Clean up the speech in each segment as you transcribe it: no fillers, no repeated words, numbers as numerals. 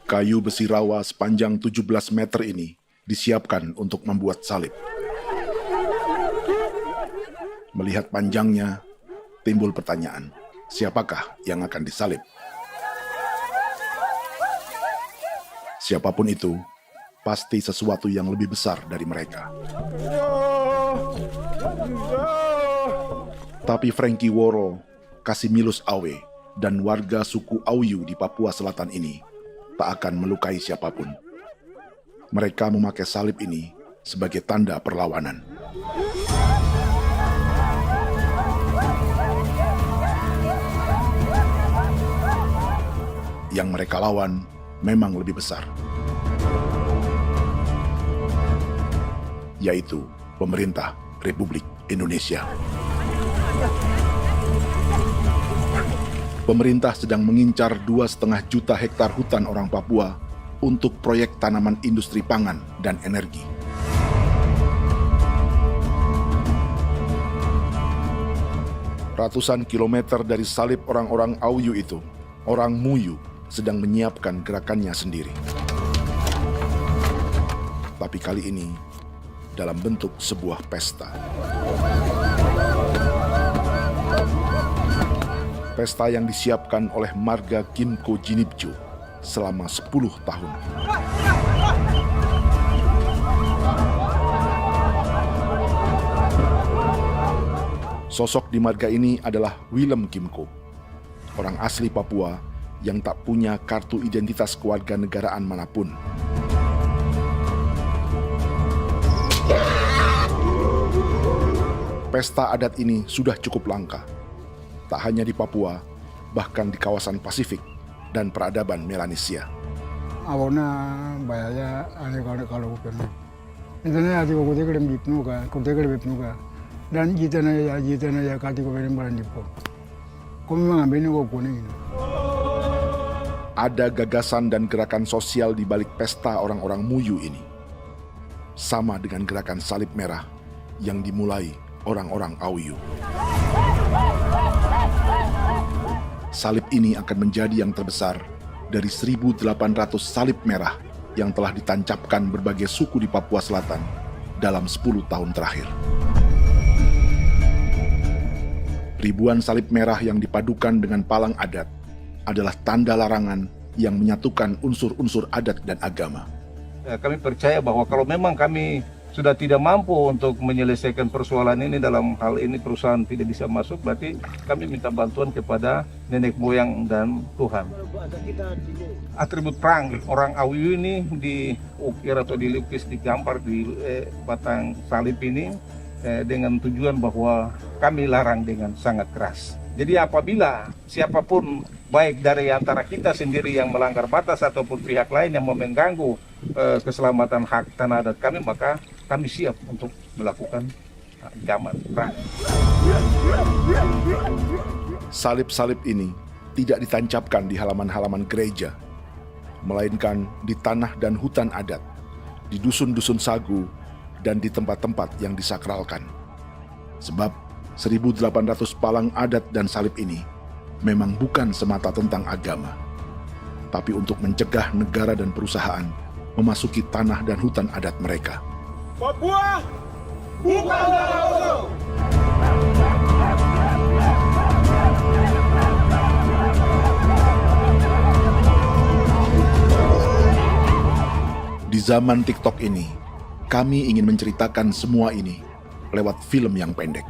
Kayu besi rawa sepanjang 17 meter ini disiapkan untuk membuat salib. Melihat panjangnya, timbul pertanyaan, siapakah yang akan disalib? Siapapun itu, pasti sesuatu yang lebih besar dari mereka. Tapi Frankie Woro, Casimilus Awe, dan warga suku Auyu di Papua Selatan ini tak akan melukai siapapun. Mereka memakai salib ini sebagai tanda perlawanan. Yang mereka lawan memang lebih besar, yaitu pemerintah Republik Indonesia. Pemerintah sedang mengincar 2,5 juta hektar hutan orang Papua untuk proyek tanaman industri pangan dan energi. Ratusan kilometer dari salib orang-orang Auyu itu, orang Muyu sedang menyiapkan gerakannya sendiri. Tapi kali ini dalam bentuk sebuah pesta. Pesta yang disiapkan oleh marga Kimco Jinibjo selama 10 tahun. Sosok di marga ini adalah Willem Kimco, orang asli Papua yang tak punya kartu identitas kewarganegaraan manapun. Pesta adat ini sudah cukup langka. Tak hanya di Papua, bahkan di kawasan Pasifik dan peradaban Melanesia. Awalnya bayarnya aneh kalau bukan. Internet ada kau teker bipnuka, kau teker bipnuka. Dan jita na ya kati kau beri barang dipo. Kau memang ambil kau kuning. Ada gagasan dan gerakan sosial di balik pesta orang-orang Muyu ini. Sama dengan gerakan salib merah yang dimulai orang-orang Auyu. Salib ini akan menjadi yang terbesar dari 1.800 salib merah yang telah ditancapkan berbagai suku di Papua Selatan dalam 10 tahun terakhir. Ribuan salib merah yang dipadukan dengan palang adat adalah tanda larangan yang menyatukan unsur-unsur adat dan agama. Kami percaya bahwa kalau memang kami sudah tidak mampu untuk menyelesaikan persoalan ini, dalam hal ini perusahaan tidak bisa masuk, berarti kami minta bantuan kepada nenek moyang dan Tuhan. Atribut perang orang Auyu ini diukir atau dilukis, digambar di batang salib ini dengan tujuan bahwa kami larang dengan sangat keras. Jadi apabila siapapun, baik dari antara kita sendiri yang melanggar batas ataupun pihak lain yang mau mengganggu keselamatan hak tanah adat kami, maka kami siap untuk melakukan ancaman perang. Salib-salib ini tidak ditancapkan di halaman-halaman gereja, melainkan di tanah dan hutan adat, di dusun-dusun sagu, dan di tempat-tempat yang disakralkan. Sebab 1.800 palang adat dan salib ini memang bukan semata tentang agama, tapi untuk mencegah negara dan perusahaan memasuki tanah dan hutan adat mereka. Papua bukan kosong. Di zaman TikTok ini, kami ingin menceritakan semua ini lewat film yang pendek.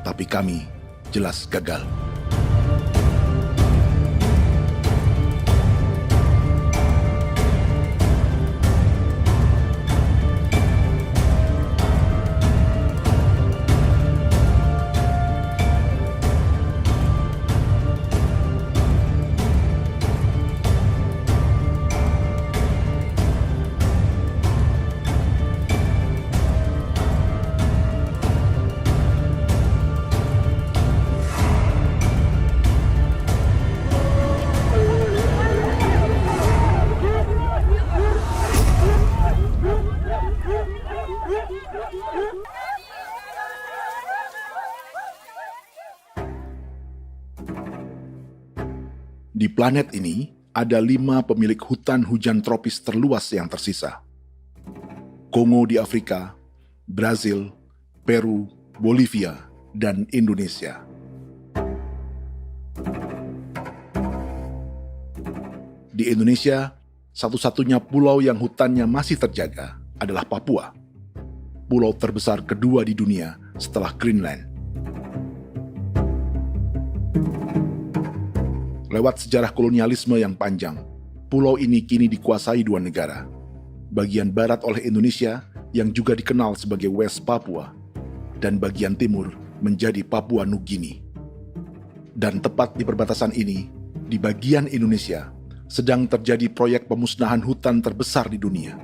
Tapi kami jelas gagal. Di planet ini, ada 5 pemilik hutan hujan tropis terluas yang tersisa. Kongo di Afrika, Brazil, Peru, Bolivia, dan Indonesia. Di Indonesia, satu-satunya pulau yang hutannya masih terjaga adalah Papua, pulau terbesar kedua di dunia setelah Greenland. Lewat sejarah kolonialisme yang panjang, pulau ini kini dikuasai 2 negara. Bagian barat oleh Indonesia yang juga dikenal sebagai West Papua, dan bagian timur menjadi Papua Nugini. Dan tepat di perbatasan ini, di bagian Indonesia, sedang terjadi proyek pemusnahan hutan terbesar di dunia.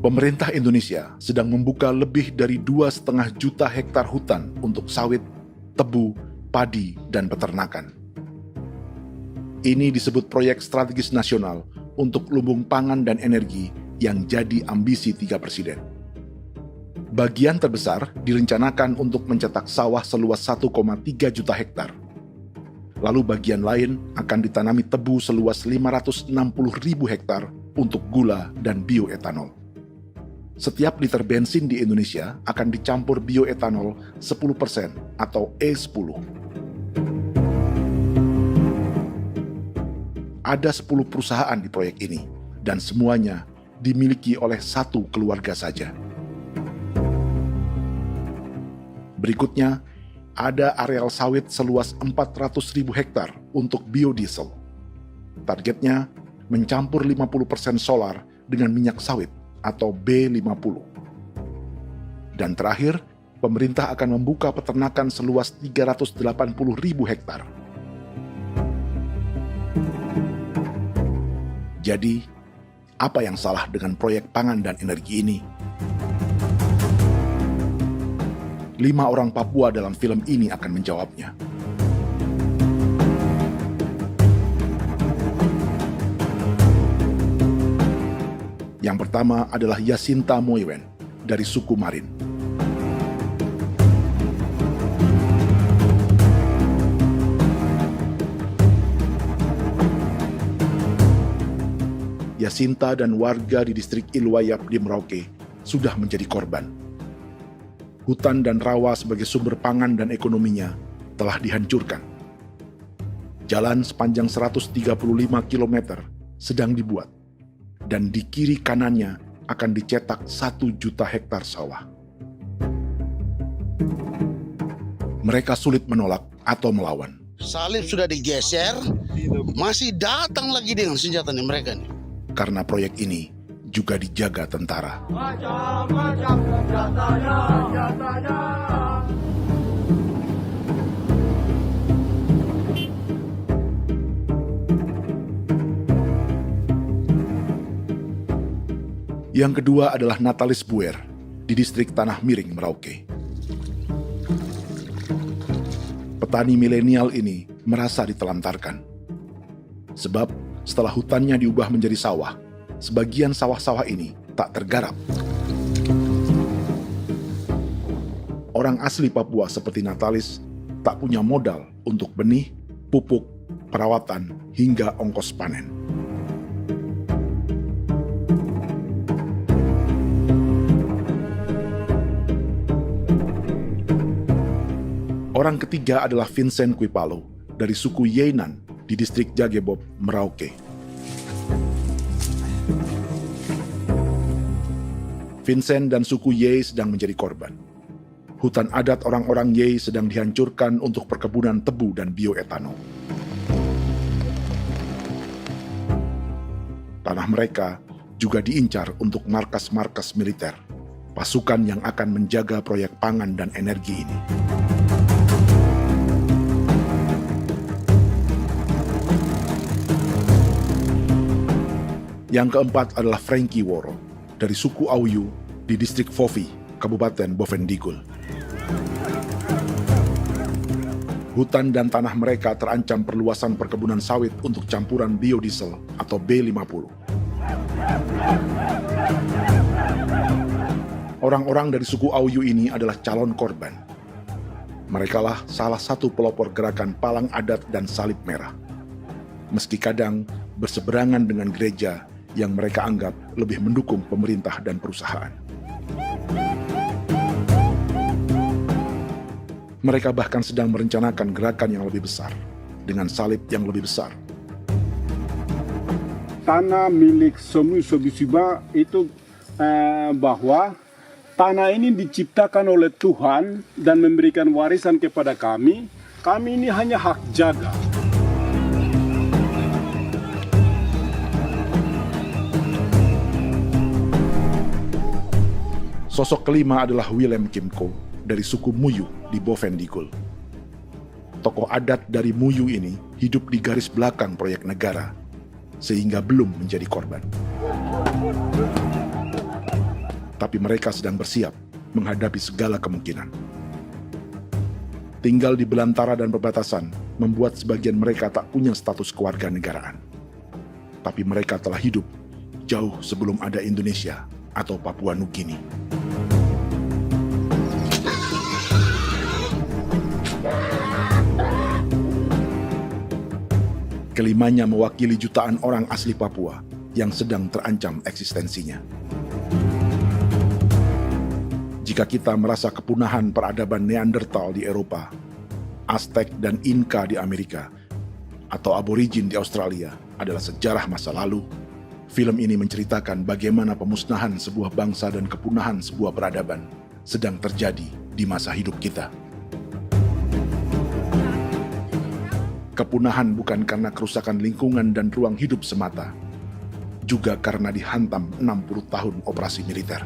Pemerintah Indonesia sedang membuka lebih dari 2,5 juta hektar hutan untuk sawit, tebu, padi, dan peternakan. Ini disebut proyek strategis nasional untuk lumbung pangan dan energi yang jadi ambisi 3 presiden. Bagian terbesar direncanakan untuk mencetak sawah seluas 1,3 juta hektar. Lalu bagian lain akan ditanami tebu seluas 560.000 hektar untuk gula dan bioetanol. Setiap liter bensin di Indonesia akan dicampur bioetanol 10% atau E10. Ada 10 perusahaan di proyek ini, dan semuanya dimiliki oleh 1 keluarga saja. Berikutnya, ada areal sawit seluas 400.000 hektar untuk biodiesel. Targetnya mencampur 50% solar dengan minyak sawit atau B50. Dan terakhir, pemerintah akan membuka peternakan seluas 380.000 hektar. Jadi, apa yang salah dengan proyek pangan dan energi ini? 5 orang Papua dalam film ini akan menjawabnya. Yang pertama adalah Yasinta Moiwen dari suku Marin. Yasinta dan warga di distrik Ilwayap di Merauke sudah menjadi korban. Hutan dan rawa sebagai sumber pangan dan ekonominya telah dihancurkan. Jalan sepanjang 135 km sedang dibuat, dan di kiri kanannya akan dicetak 1 juta hektar sawah. Mereka sulit menolak atau melawan. Salib sudah digeser, masih datang lagi dengan senjatanya mereka nih. Karena proyek ini juga dijaga tentara. Macam-macam senjatanya. Yang kedua adalah Natalis Buer di distrik Tanah Miring, Merauke. Petani milenial ini merasa ditelantarkan. Sebab setelah hutannya diubah menjadi sawah, sebagian sawah-sawah ini tak tergarap. Orang asli Papua seperti Natalis tak punya modal untuk benih, pupuk, perawatan, hingga ongkos panen. Orang ketiga adalah Vincent Kuipalo dari suku Yenan di distrik Jagebob, Merauke. Vincent dan suku Ye sedang menjadi korban. Hutan adat orang-orang Ye sedang dihancurkan untuk perkebunan tebu dan bioetanol. Tanah mereka juga diincar untuk markas-markas militer, pasukan yang akan menjaga proyek pangan dan energi ini. Yang keempat adalah Frankie Woro dari suku Auyu di distrik Fofi, Kabupaten Bovendigul. Hutan dan tanah mereka terancam perluasan perkebunan sawit untuk campuran biodiesel atau B50. Orang-orang dari suku Auyu ini adalah calon korban. Merekalah salah satu pelopor gerakan Palang Adat dan Salib Merah. Meski kadang berseberangan dengan gereja yang mereka anggap lebih mendukung pemerintah dan perusahaan. Mereka bahkan sedang merencanakan gerakan yang lebih besar, dengan salib yang lebih besar. Tanah milik Semu Sobisiba itu bahwa tanah ini diciptakan oleh Tuhan dan memberikan warisan kepada kami. Kami ini hanya hak jaga. Sosok kelima adalah Willem Kimco dari suku Muyu di Bovendigul. Tokoh adat dari Muyu ini hidup di garis belakang proyek negara, sehingga belum menjadi korban. Tapi mereka sedang bersiap menghadapi segala kemungkinan. Tinggal di belantara dan perbatasan membuat sebagian mereka tak punya status kewarganegaraan. Tapi mereka telah hidup jauh sebelum ada Indonesia atau Papua Nugini. Kelimanya mewakili jutaan orang asli Papua yang sedang terancam eksistensinya. Jika kita merasa kepunahan peradaban Neanderthal di Eropa, Aztec dan Inca di Amerika, atau aborigin di Australia adalah sejarah masa lalu, film ini menceritakan bagaimana pemusnahan sebuah bangsa dan kepunahan sebuah peradaban sedang terjadi di masa hidup kita. Kepunahan bukan karena kerusakan lingkungan dan ruang hidup semata, juga karena dihantam 60 tahun operasi militer.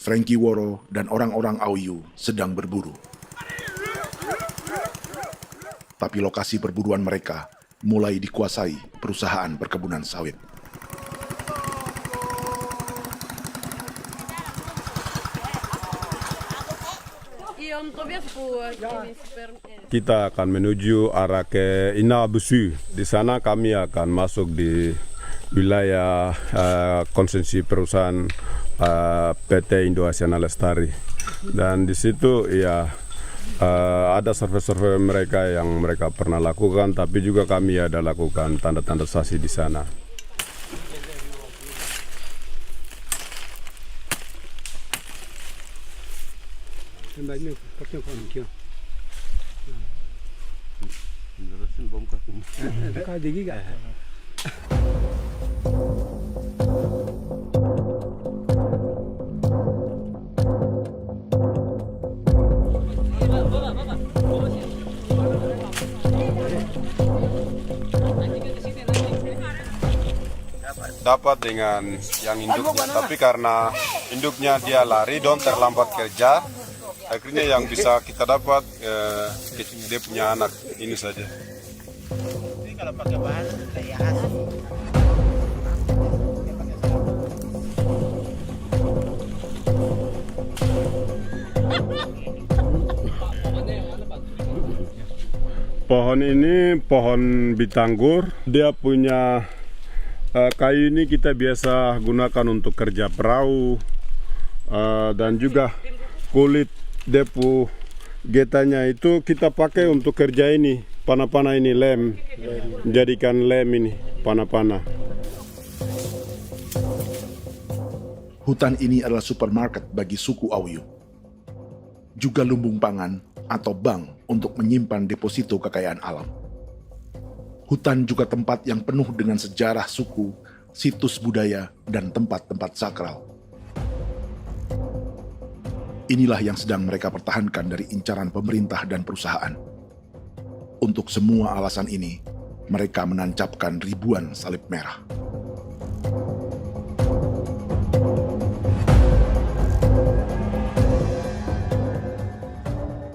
Frankie Woro dan orang-orang Auyu sedang berburu. Tapi lokasi perburuan mereka mulai dikuasai perusahaan perkebunan sawit. Kita akan menuju arah ke Inabusu. Di sana kami akan masuk di wilayah konsesi perusahaan PT Indo Asiana Lestari, dan di situ ya ada survei-survei mereka yang mereka pernah lakukan, tapi juga kami ada lakukan tanda-tanda saksi di sana. Dapat dengan yang induknya, tapi karena induknya dia lari dan terlambat kerja, akhirnya yang bisa kita dapat dia punya anak ini saja. Kalau pakai bahan kayak pohon ini pohon bitanggur, dia punya kayu ini kita biasa gunakan untuk kerja perahu, dan juga kulit depu getanya itu kita pakai untuk kerja ini, panah-panah ini lem, jadikan lem ini panah-panah. Hutan ini adalah supermarket bagi suku Auyu, juga lumbung pangan atau bank untuk menyimpan deposito kekayaan alam. Hutan juga tempat yang penuh dengan sejarah suku, situs budaya, dan tempat-tempat sakral. Inilah yang sedang mereka pertahankan dari incaran pemerintah dan perusahaan. Untuk semua alasan ini, mereka menancapkan ribuan salib merah.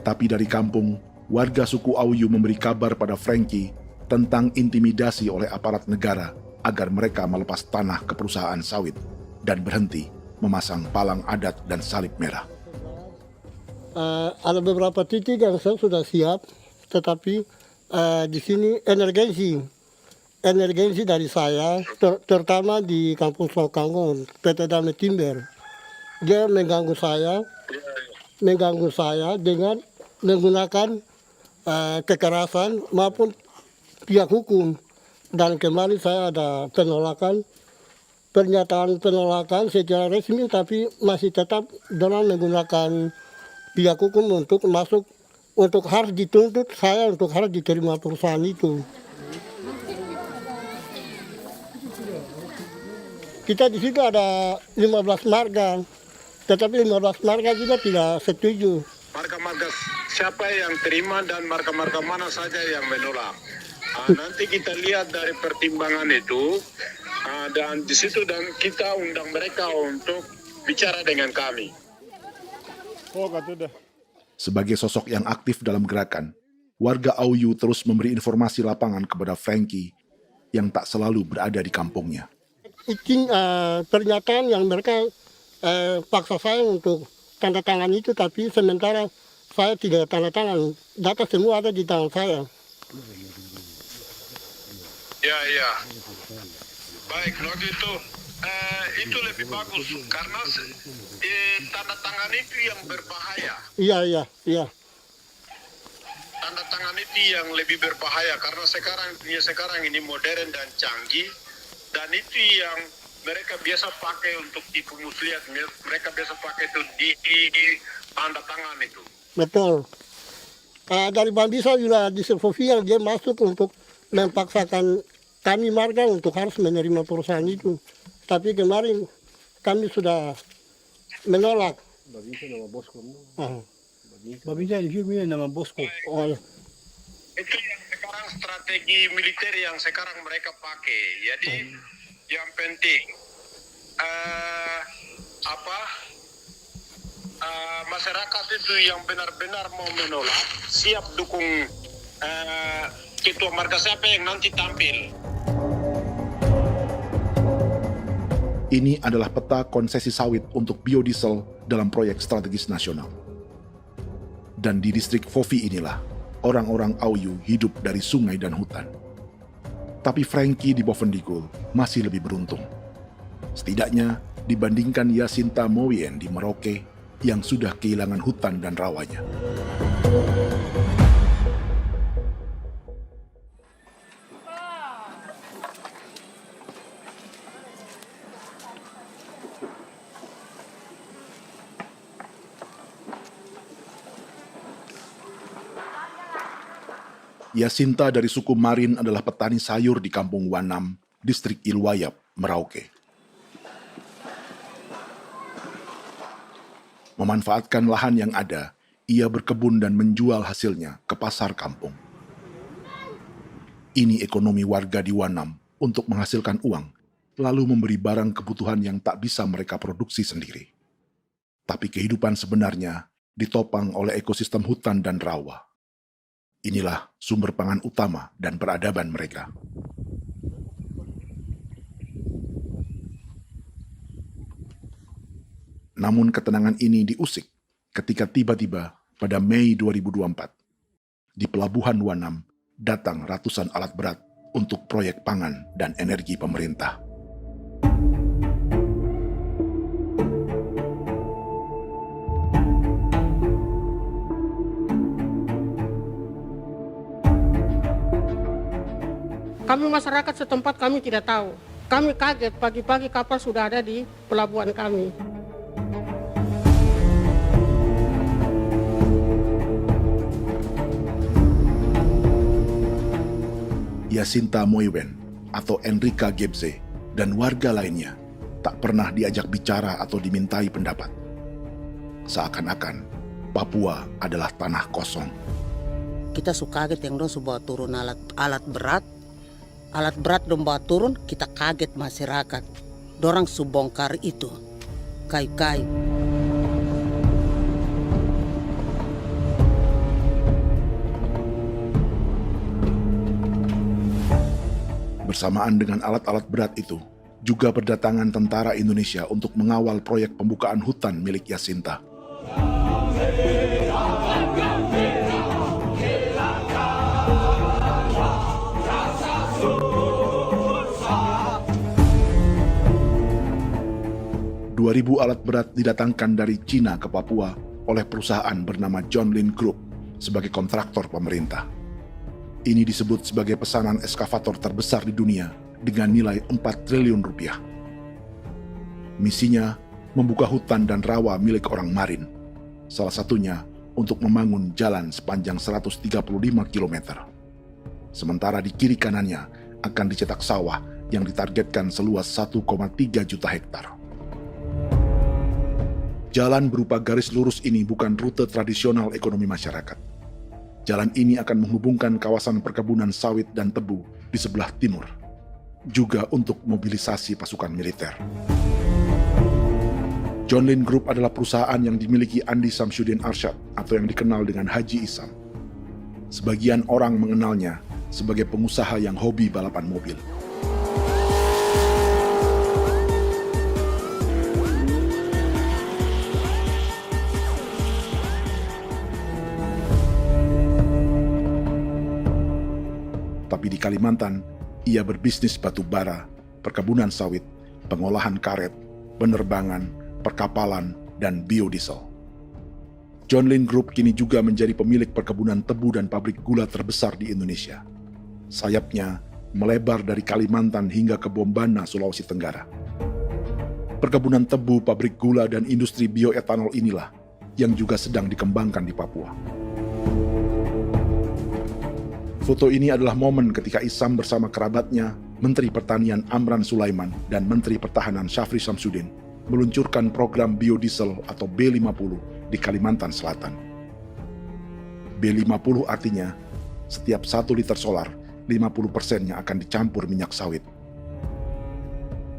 Tapi dari kampung, warga suku Auyu memberi kabar pada Frankie tentang intimidasi oleh aparat negara agar mereka melepas tanah ke perusahaan sawit dan berhenti memasang palang adat dan salib merah. Ada beberapa titik yang saya sudah siap, tetapi di sini emergensi dari saya, terutama di Kampung Sokangon, PT Damai Timber. Dia mengganggu saya dengan menggunakan kekerasan maupun pihak hukum. Dan kemarin saya ada pernyataan penolakan secara resmi, tapi masih tetap dengan menggunakan pihak hukum untuk masuk, untuk harus dituntut saya untuk harus diterima perusahaan itu. Kita di situ ada 15 marga, tetapi 15 marga juga tidak setuju. Marga-marga siapa yang terima dan marga-marga mana saja yang menolak. Nanti kita lihat dari pertimbangan itu, dan di situ dan kita undang mereka untuk bicara dengan kami. Sebagai sosok yang aktif dalam gerakan, warga Auyu terus memberi informasi lapangan kepada Frankie yang tak selalu berada di kampungnya. Izin pernyataan yang mereka paksa saya untuk tanda tangan itu, tapi sementara saya tidak tanda tangan. Data semua ada di tangan saya. Ya. Baik, kalau gitu itu lebih bagus karena tanda tangan itu yang berbahaya. Iya. Tanda tangan itu yang lebih berbahaya karena sekarang ini modern dan canggih, dan itu yang mereka biasa pakai untuk tipu muslihat. Mereka biasa pakai itu di tanda tangan itu. Betul. Dari Bambisa juga di Sofia dia masuk untuk memaksakan kami marga untuk harus menerima perusahaan itu. Tapi kemarin kami sudah menolak. Babinsa nama bosku. Babinsa di sini nama bosku. Oh, ya. Itu yang sekarang strategi militer yang sekarang mereka pakai. Jadi yang penting masyarakat itu yang benar-benar mau menolak siap dukung ketua marga siapa yang nanti tampil. Ini adalah peta konsesi sawit untuk biodiesel dalam proyek strategis nasional. Dan di distrik Fofi inilah, orang-orang Auyu hidup dari sungai dan hutan. Tapi Frankie di Bovendigul masih lebih beruntung. Setidaknya dibandingkan Yasinta Mowien di Merauke yang sudah kehilangan hutan dan rawanya. Yasinta dari suku Marin adalah petani sayur di Kampung Wanam, distrik Ilwayap, Merauke. Memanfaatkan lahan yang ada, ia berkebun dan menjual hasilnya ke pasar kampung. Ini ekonomi warga di Wanam untuk menghasilkan uang, lalu memberi barang kebutuhan yang tak bisa mereka produksi sendiri. Tapi kehidupan sebenarnya ditopang oleh ekosistem hutan dan rawa. Inilah sumber pangan utama dan peradaban mereka. Namun ketenangan ini diusik ketika tiba-tiba pada Mei 2024, di Pelabuhan Wanam datang ratusan alat berat untuk proyek pangan dan energi pemerintah. Kami masyarakat setempat kami tidak tahu. Kami kaget pagi-pagi kapal sudah ada di pelabuhan kami. Yasinta Mowien atau Enrika Gebze dan warga lainnya tak pernah diajak bicara atau dimintai pendapat. Seakan-akan Papua adalah tanah kosong. Kita suka kaget yang dong bawa turun alat berat dong bawa turun, kita kaget masyarakat. Dorang subongkar itu kayu-kayu. Bersamaan dengan alat-alat berat itu, juga berdatangan tentara Indonesia untuk mengawal proyek pembukaan hutan milik Jacinta. Ribu alat berat didatangkan dari Cina ke Papua oleh perusahaan bernama John Lin Group sebagai kontraktor pemerintah. Ini disebut sebagai pesanan eskavator terbesar di dunia dengan nilai 4 triliun rupiah. Misinya membuka hutan dan rawa milik orang Marin, salah satunya untuk membangun jalan sepanjang 135 km. Sementara di kiri kanannya akan dicetak sawah yang ditargetkan seluas 1,3 juta hektar. Jalan berupa garis lurus ini bukan rute tradisional ekonomi masyarakat. Jalan ini akan menghubungkan kawasan perkebunan sawit dan tebu di sebelah timur, juga untuk mobilisasi pasukan militer. John Lin Group adalah perusahaan yang dimiliki Andi Samsudin Arsyad atau yang dikenal dengan Haji Isam. Sebagian orang mengenalnya sebagai pengusaha yang hobi balapan mobil. Tapi di Kalimantan, ia berbisnis batu bara, perkebunan sawit, pengolahan karet, penerbangan, perkapalan, dan biodiesel. John Lin Group kini juga menjadi pemilik perkebunan tebu dan pabrik gula terbesar di Indonesia. Sayapnya melebar dari Kalimantan hingga ke Bombana, Sulawesi Tenggara. Perkebunan tebu, pabrik gula, dan industri bioetanol inilah yang juga sedang dikembangkan di Papua. Foto ini adalah momen ketika Isam bersama kerabatnya, Menteri Pertanian Amran Sulaiman dan Menteri Pertahanan Syafri Samsudin, meluncurkan program biodiesel atau B50 di Kalimantan Selatan. B50 artinya, setiap 1 liter solar, 50%-nya akan dicampur minyak sawit.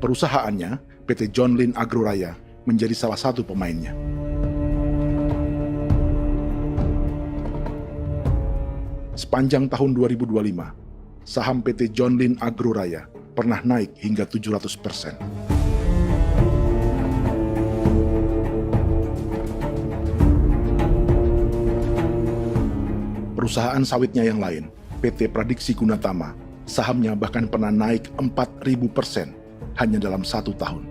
Perusahaannya, PT John Lin Agroraya, menjadi salah satu pemainnya. Sepanjang tahun 2025, saham PT John Lin Agroraya pernah naik hingga 700%. Perusahaan sawitnya yang lain, PT Pradiksi Gunatama, sahamnya bahkan pernah naik 4.000% hanya dalam 1 tahun.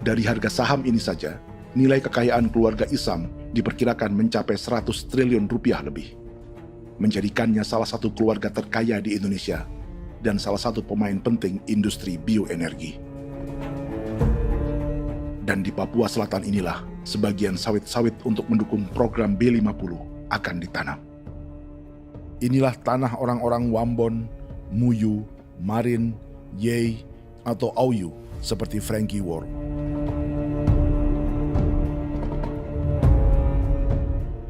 Dari harga saham ini saja, nilai kekayaan keluarga Isam diperkirakan mencapai 100 triliun rupiah lebih, menjadikannya salah satu keluarga terkaya di Indonesia dan salah satu pemain penting industri bioenergi. Dan di Papua Selatan inilah sebagian sawit-sawit untuk mendukung program B50 akan ditanam. Inilah tanah orang-orang Wambon, Muyu, Marin, Yei, atau Auyu seperti Frankie Ward.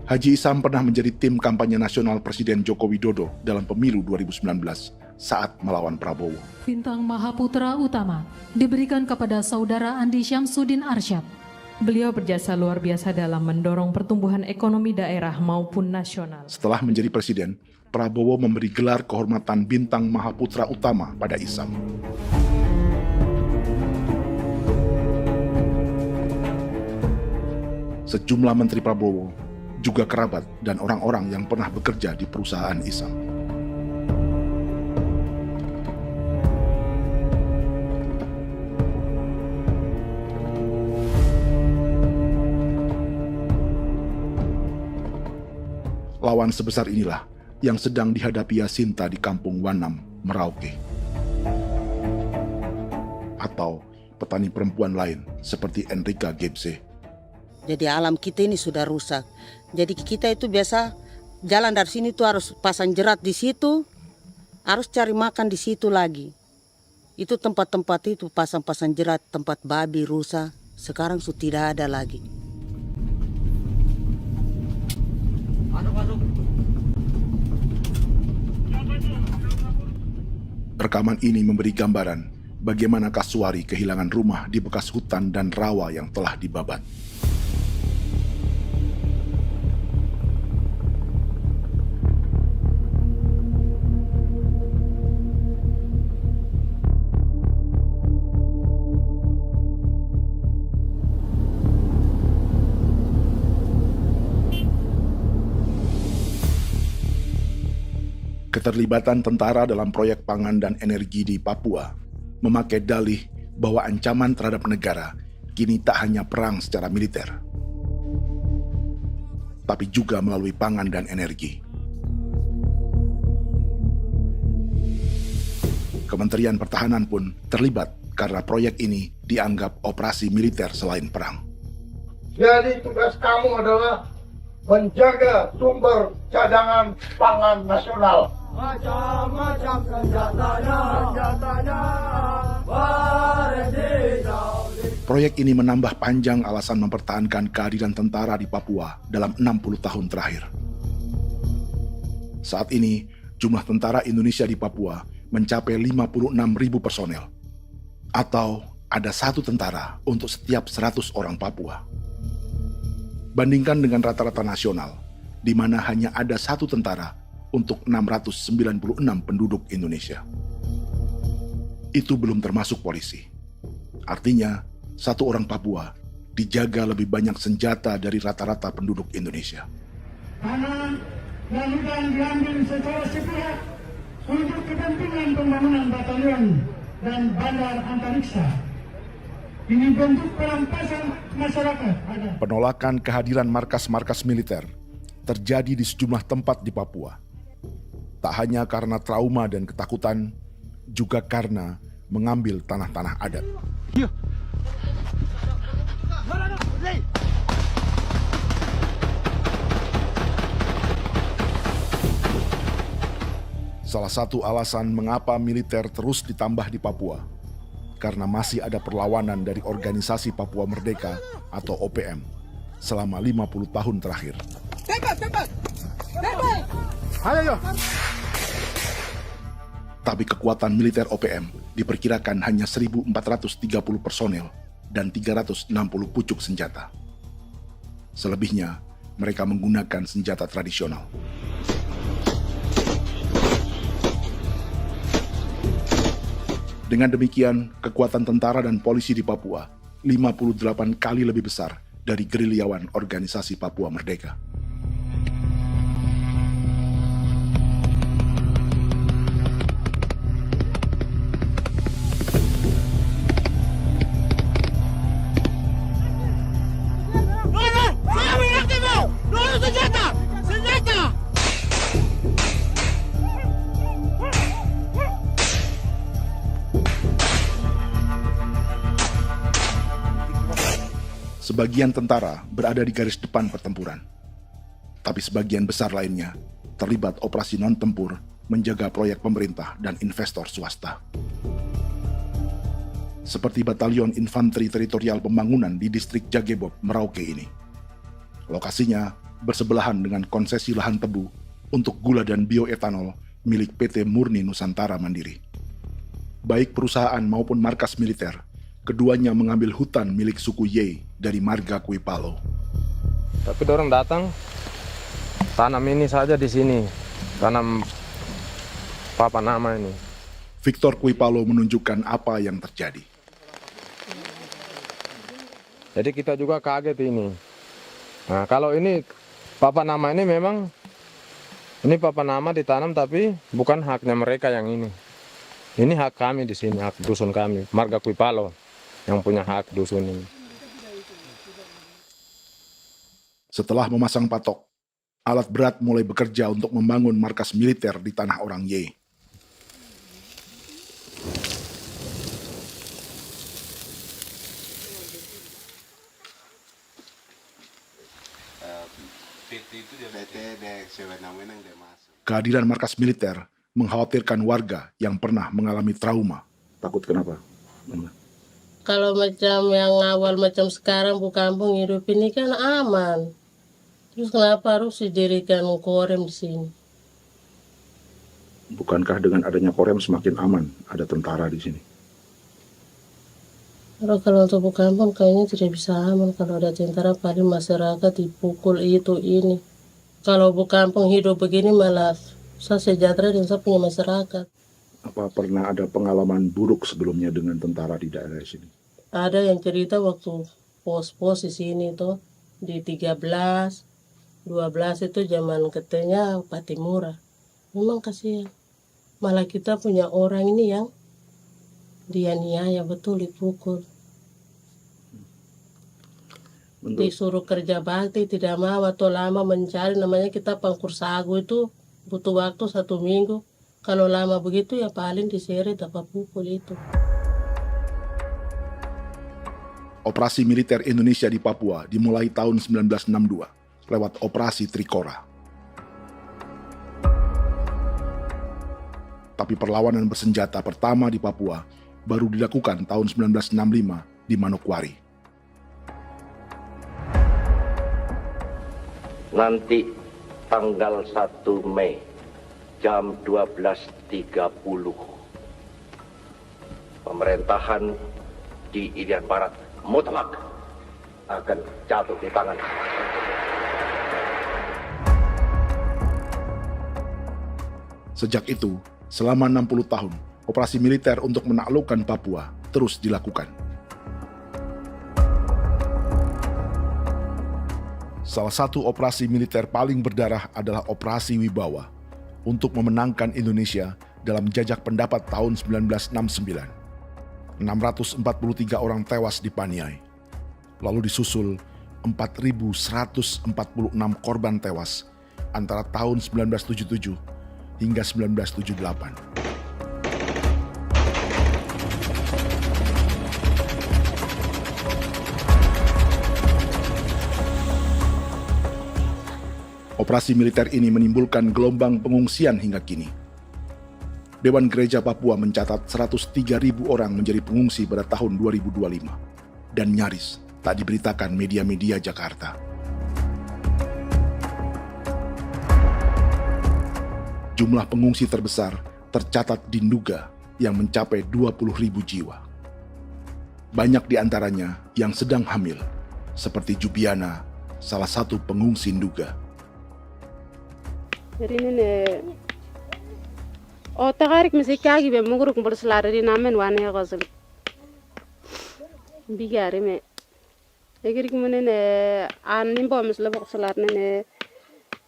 Haji Isam pernah menjadi tim kampanye nasional Presiden Joko Widodo dalam pemilu 2019 saat melawan Prabowo. Bintang Mahaputra Utama diberikan kepada Saudara Andi Syamsuddin Arsyad. Beliau berjasa luar biasa dalam mendorong pertumbuhan ekonomi daerah maupun nasional. Setelah menjadi presiden, Prabowo memberi gelar kehormatan Bintang Mahaputra Utama pada Isam. Sejumlah menteri Prabowo, juga kerabat dan orang-orang yang pernah bekerja di perusahaan Isam. Lawan sebesar inilah yang sedang dihadapi Jacinta di kampung Wanam, Merauke. Atau petani perempuan lain seperti Enrika Gebse. Jadi alam kita ini sudah rusak. Jadi kita itu biasa jalan dari sini tuh harus pasang jerat di situ, harus cari makan di situ lagi. Itu tempat-tempat itu pasang-pasang jerat, tempat babi, rusa, sekarang sudah tidak ada lagi. Rekaman ini memberi gambaran bagaimana Kasuari kehilangan rumah di bekas hutan dan rawa yang telah dibabat. Keterlibatan tentara dalam proyek pangan dan energi di Papua memakai dalih bahwa ancaman terhadap negara kini tak hanya perang secara militer, tapi juga melalui pangan dan energi. Kementerian Pertahanan pun terlibat karena proyek ini dianggap operasi militer selain perang. Jadi tugas kamu adalah menjaga sumber cadangan pangan nasional. Macam-macam senjatanya, Proyek ini menambah panjang alasan mempertahankan kehadiran tentara di Papua dalam 60 tahun terakhir. Saat ini, jumlah tentara Indonesia di Papua mencapai 56.000 personel, atau ada 1 tentara untuk setiap 100 orang Papua. Bandingkan dengan rata-rata nasional, di mana hanya ada 1 tentara untuk 696 penduduk Indonesia. Itu belum termasuk polisi. Artinya, 1 orang Papua dijaga lebih banyak senjata dari rata-rata penduduk Indonesia. Tanah dan hutan diambil secara sepihak untuk kepentingan pembangunan batalion dan bandar antariksa. Ini bentuk perampasan masyarakat. Penolakan kehadiran markas-markas militer terjadi di sejumlah tempat di Papua. Tak hanya karena trauma dan ketakutan, juga karena mengambil tanah-tanah adat. Salah satu alasan mengapa militer terus ditambah di Papua, karena masih ada perlawanan dari Organisasi Papua Merdeka atau OPM selama 50 tahun terakhir. Tapi kekuatan militer OPM diperkirakan hanya 1.430 personel dan 360 pucuk senjata. Selebihnya, mereka menggunakan senjata tradisional. Dengan demikian, kekuatan tentara dan polisi di Papua 58 kali lebih besar dari gerilyawan Organisasi Papua Merdeka. Sebagian tentara berada di garis depan pertempuran, tapi sebagian besar lainnya terlibat operasi non-tempur menjaga proyek pemerintah dan investor swasta. Seperti Batalion Infanteri Teritorial Pembangunan di distrik Jagebob, Merauke ini. Lokasinya bersebelahan dengan konsesi lahan tebu untuk gula dan bioetanol milik PT Murni Nusantara Mandiri. Baik perusahaan maupun markas militer, keduanya mengambil hutan milik suku Ye dari marga Kuipalo. Tapi dorong datang, tanam ini saja di sini, tanam papa nama ini. Victor Kuipalo menunjukkan apa yang terjadi. Jadi kita juga kaget ini. Nah, kalau ini papa nama ini memang, ini papa nama ditanam tapi bukan haknya mereka yang ini. Ini hak kami di sini, hak dusun kami, marga Kuipalo yang punya hak dusun ini. Setelah memasang patok, alat berat mulai bekerja untuk membangun markas militer di tanah orang Ye. Kehadiran markas militer mengkhawatirkan warga yang pernah mengalami trauma. Takut kenapa? Kalau macam yang awal macam sekarang bu kampung hidup ini kan aman. Terus kenapa harus didirikan korem di sini? Bukankah dengan adanya Korem semakin aman ada tentara di sini? Kalau untuk kampung kayaknya tidak bisa aman kalau ada tentara, paling masyarakat dipukul itu ini. Kalau kampung hidup begini malah saya sejahtera dan saya punya masyarakat. Apa pernah ada pengalaman buruk sebelumnya dengan tentara di daerah sini? Ada yang cerita waktu pos-pos di sini tuh di 13, 12 itu zaman katanya Patimura. Memang kasihan. Malah kita punya orang ini yang dianiaya betul, dipukul. Disuruh kerja bakti tidak mau atau lama mencari, namanya kita pangkur sagu itu butuh waktu 1 minggu. Kalau lama begitu ya paling diseret apa pukul itu. Operasi militer Indonesia di Papua dimulai tahun 1962 lewat Operasi Trikora. Tapi perlawanan bersenjata pertama di Papua baru dilakukan tahun 1965 di Manokwari. Nanti tanggal 1 Mei jam 12.30 pemerintahan di Irian Barat mutlak akan jatuh di tangan. Sejak itu, selama 60 tahun, operasi militer untuk menaklukkan Papua terus dilakukan. Salah satu operasi militer paling berdarah adalah Operasi Wibawa untuk memenangkan Indonesia dalam jajak pendapat tahun 1969. 643 orang tewas di Paniai. Lalu disusul 4.146 korban tewas antara tahun 1977 hingga 1978. Operasi militer ini menimbulkan gelombang pengungsian hingga kini. Dewan Gereja Papua mencatat 103.000 orang menjadi pengungsi pada tahun 2025 dan nyaris tak diberitakan media-media Jakarta. Jumlah pengungsi terbesar tercatat di Nduga yang mencapai 20.000 jiwa. Banyak di antaranya yang sedang hamil, seperti Jubiana, salah satu pengungsi Nduga. Jadi ini tagarik mesti kagi be muguruk berselari di namen wane gosel bigari me egirik munene an nimbo misle berselar nene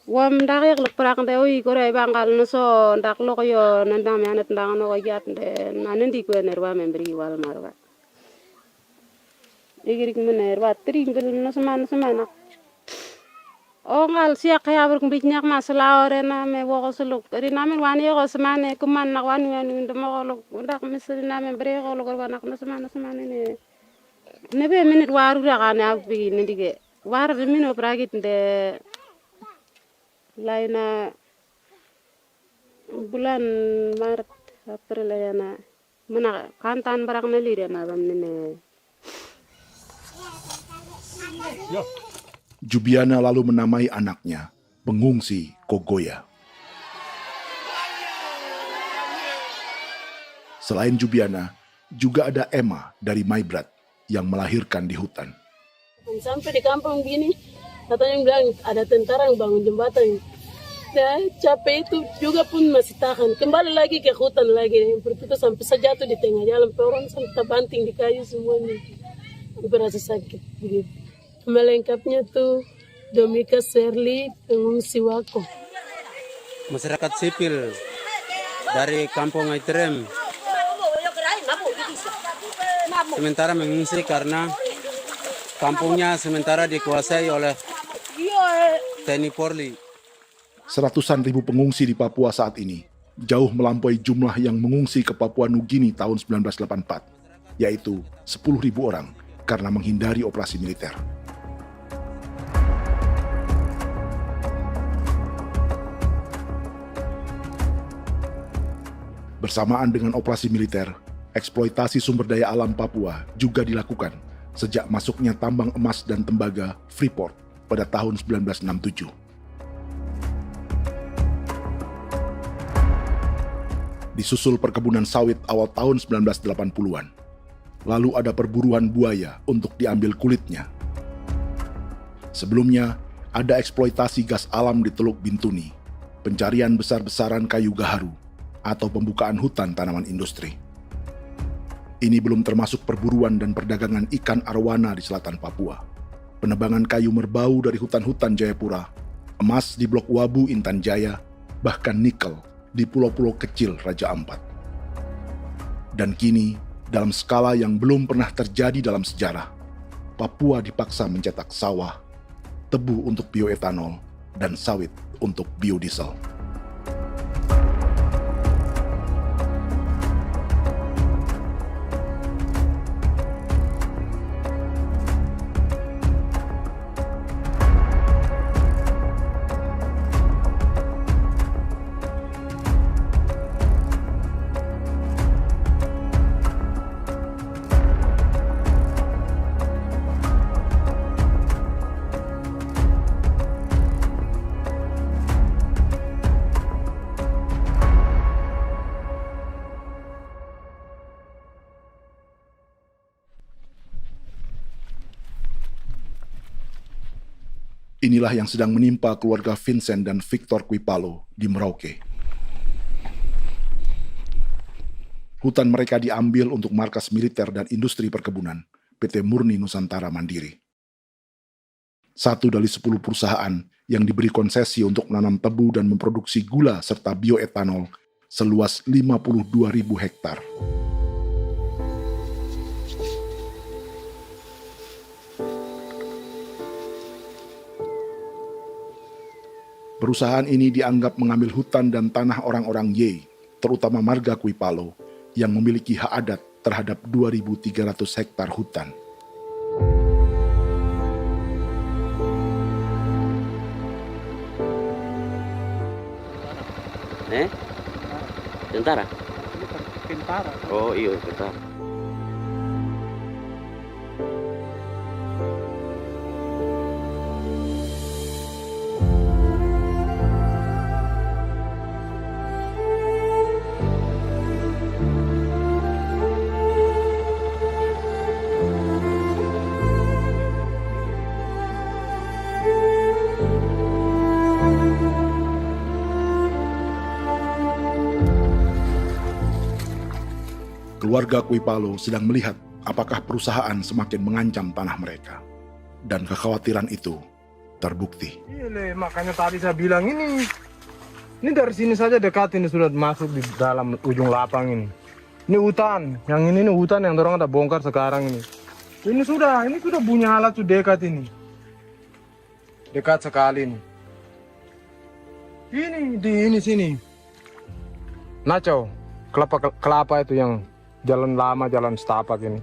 wam dagyak lek prak de oi gore bangal no so ndak lo yo nanda me anet ndang no gat de nanen di ko nerwa membri wal marwa egirik munene wa tri ngel no semana ngal siak ya ber kumbik nyak masala orena me wo suluk ri namen wani go semane kuman nak wani wani ndemo lo ndak misri namen bre go lo nak no semana ne be minit waru ra kana bi ne dige war de mino pragit de laina bulan Maret April yana mana kantan barak na lire na bam ne Jubiana lalu menamai anaknya pengungsi Kogoya. Selain Jubiana, juga ada Emma dari Maibrat yang melahirkan di hutan. Sampai di kampung gini, katanya bilang ada tentara yang bangun jembatan. Ya, capek itu juga pun masih tahan. Kembali lagi ke hutan lagi. Itu sampai saya jatuh di tengah jalan, orang sampai terbanting di kayu semuanya. Berasa sakit begitu. Melengkapnya tuh Domika Serli, pengungsi Wako. Masyarakat sipil dari Kampung Aitrem sementara mengungsi karena kampungnya sementara dikuasai oleh TNI Polri. Seratusan ribu pengungsi di Papua saat ini jauh melampaui jumlah yang mengungsi ke Papua Nugini tahun 1984, yaitu 10.000 orang karena menghindari operasi militer. Bersamaan dengan operasi militer, eksploitasi sumber daya alam Papua juga dilakukan sejak masuknya tambang emas dan tembaga Freeport pada tahun 1967. Disusul perkebunan sawit awal tahun 1980-an. Lalu ada perburuan buaya untuk diambil kulitnya. Sebelumnya, ada eksploitasi gas alam di Teluk Bintuni, pencarian besar-besaran kayu gaharu, atau pembukaan hutan tanaman industri. Ini belum termasuk perburuan dan perdagangan ikan arwana di selatan Papua, penebangan kayu merbau dari hutan-hutan Jayapura, emas di Blok Wabu Intan Jaya, bahkan nikel di pulau-pulau kecil Raja Ampat. Dan kini, dalam skala yang belum pernah terjadi dalam sejarah, Papua dipaksa mencetak sawah, tebu untuk bioetanol, dan sawit untuk biodiesel. Inilah yang sedang menimpa keluarga Vincent dan Victor Kuipalo di Merauke. Hutan mereka diambil untuk markas militer dan industri perkebunan, PT Murni Nusantara Mandiri. 1 dari 10 perusahaan yang diberi konsesi untuk menanam tebu dan memproduksi gula serta bioetanol seluas 52.000 hektar. Perusahaan ini dianggap mengambil hutan dan tanah orang-orang Ye, terutama marga Kuipalo, yang memiliki hak adat terhadap 2.300 hektar hutan. Tentara? Tentara. Oh iya, tentara. Keluarga Kuipalo sedang melihat apakah perusahaan semakin mengancam tanah mereka. Dan kekhawatiran itu terbukti. Iya, makanya tadi saya bilang ini dari sini saja dekat ini sudah masuk di dalam ujung lapang ini. Ini hutan, yang ini hutan yang dorong ada bongkar sekarang ini. Ini sudah punya alat sudah dekat ini. Dekat sekali ini. Ini di sini. Nacau, kelapa itu yang jalan lama, jalan setapak ini.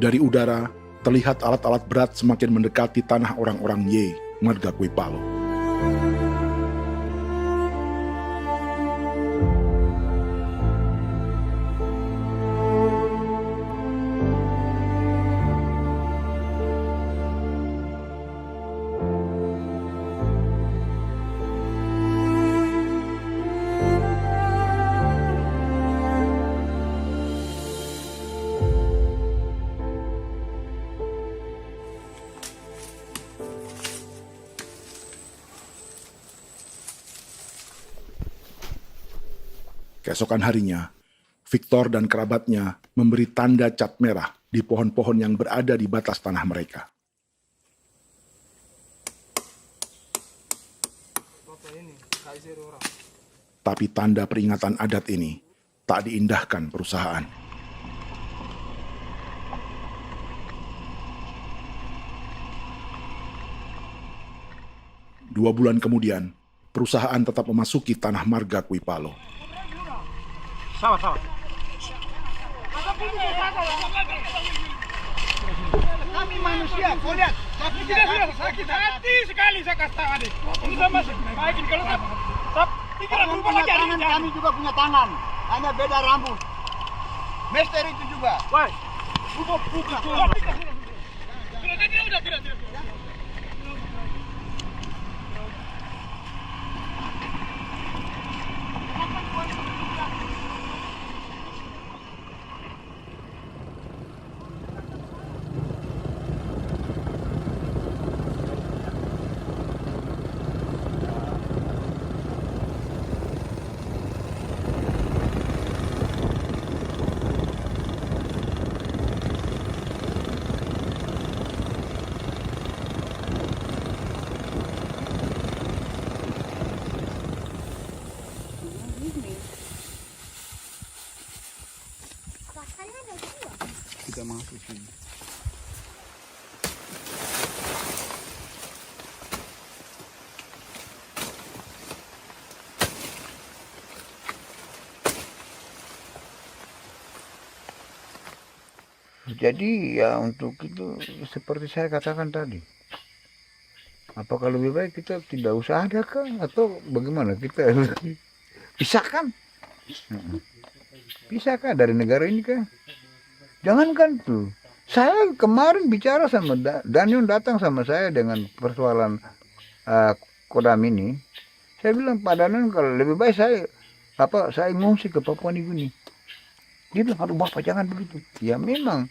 Dari udara, terlihat alat-alat berat semakin mendekati tanah orang-orang Ye, marga Kuipalo. Keesokan harinya, Victor dan kerabatnya memberi tanda cat merah di pohon-pohon yang berada di batas tanah mereka. Tapi tanda peringatan adat ini tak diindahkan perusahaan. Dua bulan kemudian, perusahaan tetap memasuki tanah marga Kuipalo. Sama-sama. Kami manusia, kau lihat. Tapi sudah sakit hati sekali saya kasih tahu adik. Ini sama baik kalau pikiran berubah lagi. Kami juga punya tangan, hanya beda rambut. Mister itu juga. Woi, buka. Sudah tidak. di sini. Jadi ya untuk itu seperti saya katakan tadi, apakah lebih baik kita tidak usah ada kah atau bagaimana, kita pisahkan, pisahkan dari negara ini kah? Jangankan tuh, saya kemarin bicara sama Daniel, datang sama saya dengan persoalan Kodam ini, saya bilang Pak Daniel kalau lebih baik saya ngungsi ke Papua Nugini. Dia bilang, aduh Bapak jangan begitu. Ya memang,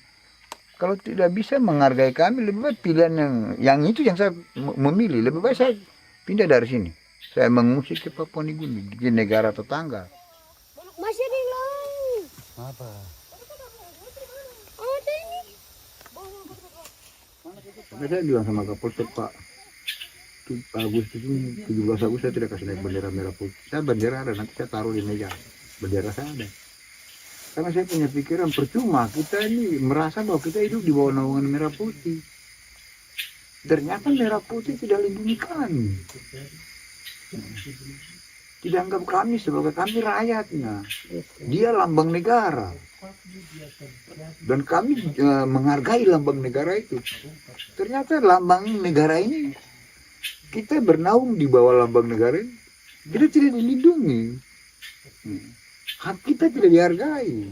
kalau tidak bisa menghargai kami, lebih baik pilihan yang itu yang saya memilih. Lebih baik saya pindah dari sini. Saya mengungsi ke Papua Nugini, di negara tetangga. Masih di laut. Apa? Ada ini. Karena saya bilang sama Kapolsek Pak, Agustus ini 17 Agustus saya tidak kasih naik bendera merah putih. Saya bendera ada, nanti saya taruh di meja. Bendera saya ada. Karena saya punya pikiran percuma kita ini merasa bahwa kita hidup di bawah naungan merah putih. Ternyata merah putih tidak lindungi kami. Tidak anggap kami sebagai kami rakyatnya. Dia lambang negara. Dan kami menghargai lambang negara itu. Ternyata lambang negara ini, kita bernaung di bawah lambang negara ini, kita tidak dilindungi. Hak kita tidak dihargai.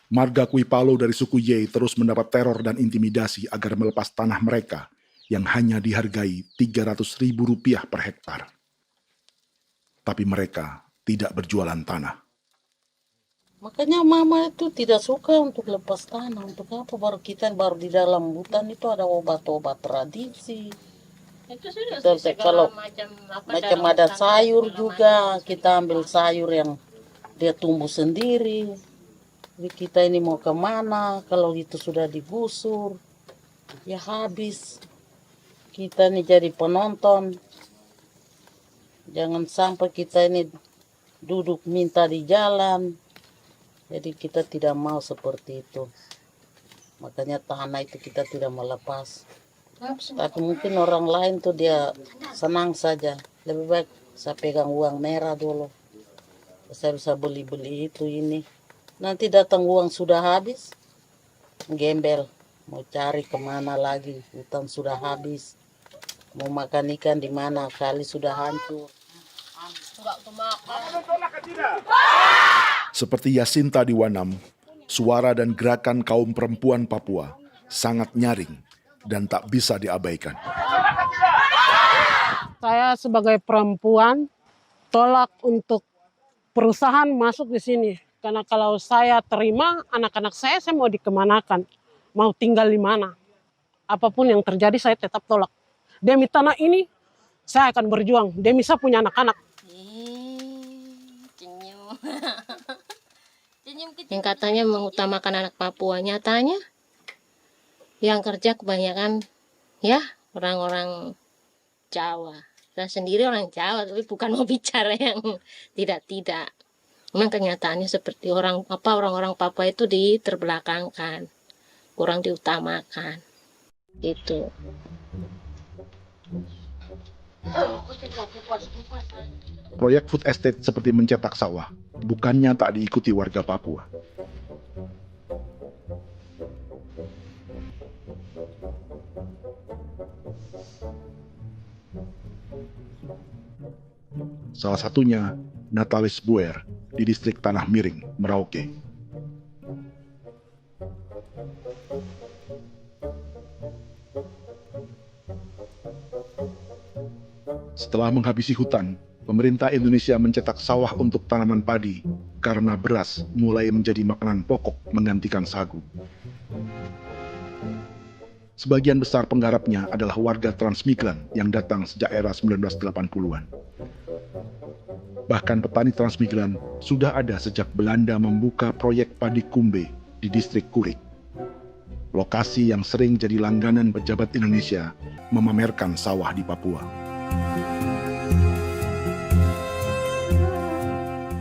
Marga Kuipalo dari suku Ye terus mendapat teror dan intimidasi agar melepas tanah mereka yang hanya dihargai Rp300.000 per hektar. Tapi mereka tidak berjualan tanah. Makanya mama itu tidak suka untuk lepas tanah. Untuk apa? Baru di dalam hutan itu ada obat-obat tradisi. Itu sudah Kalau macam ada sayur juga, kita ambil sayur yang dia tumbuh sendiri. Jadi kita ini mau kemana, kalau itu sudah digusur, ya habis. Kita ini jadi penonton. Jangan sampai kita ini duduk minta di jalan. Jadi kita tidak mau seperti itu. Makanya tanah itu kita tidak melepas. Tapi mungkin orang lain tuh dia senang saja. Lebih baik saya pegang uang merah dulu. Saya bisa beli-beli itu ini. Nanti datang uang sudah habis, gembel. Mau cari kemana lagi, hutan sudah habis. Mau makan ikan di mana, kali sudah hancur. Seperti Yasinta di Wanam, suara dan gerakan kaum perempuan Papua sangat nyaring dan tak bisa diabaikan. Saya sebagai perempuan tolak untuk perusahaan masuk di sini. Karena kalau saya terima anak-anak saya mau dikemanakan, mau tinggal di mana. Apapun yang terjadi saya tetap tolak. Demi tanah ini saya akan berjuang, demi saya punya anak-anak. Yang katanya mengutamakan anak Papua, nyatanya yang kerja kebanyakan ya orang-orang Jawa. Saya sendiri orang Jawa, tapi bukan mau bicara yang tidak-tidak. Memang kenyataannya seperti orang-orang Papua itu diterbelakangkan, kurang diutamakan. Itu. Proyek food estate seperti mencetak sawah, bukannya tak diikuti warga Papua. Salah satunya Natalis Buer di distrik Tanah Miring, Merauke. Setelah menghabisi hutan, pemerintah Indonesia mencetak sawah untuk tanaman padi karena beras mulai menjadi makanan pokok menggantikan sagu. Sebagian besar penggarapnya adalah warga transmigran yang datang sejak era 1980-an. Bahkan petani transmigran sudah ada sejak Belanda membuka proyek padi kumbe di distrik Kurik. Lokasi yang sering jadi langganan pejabat Indonesia memamerkan sawah di Papua.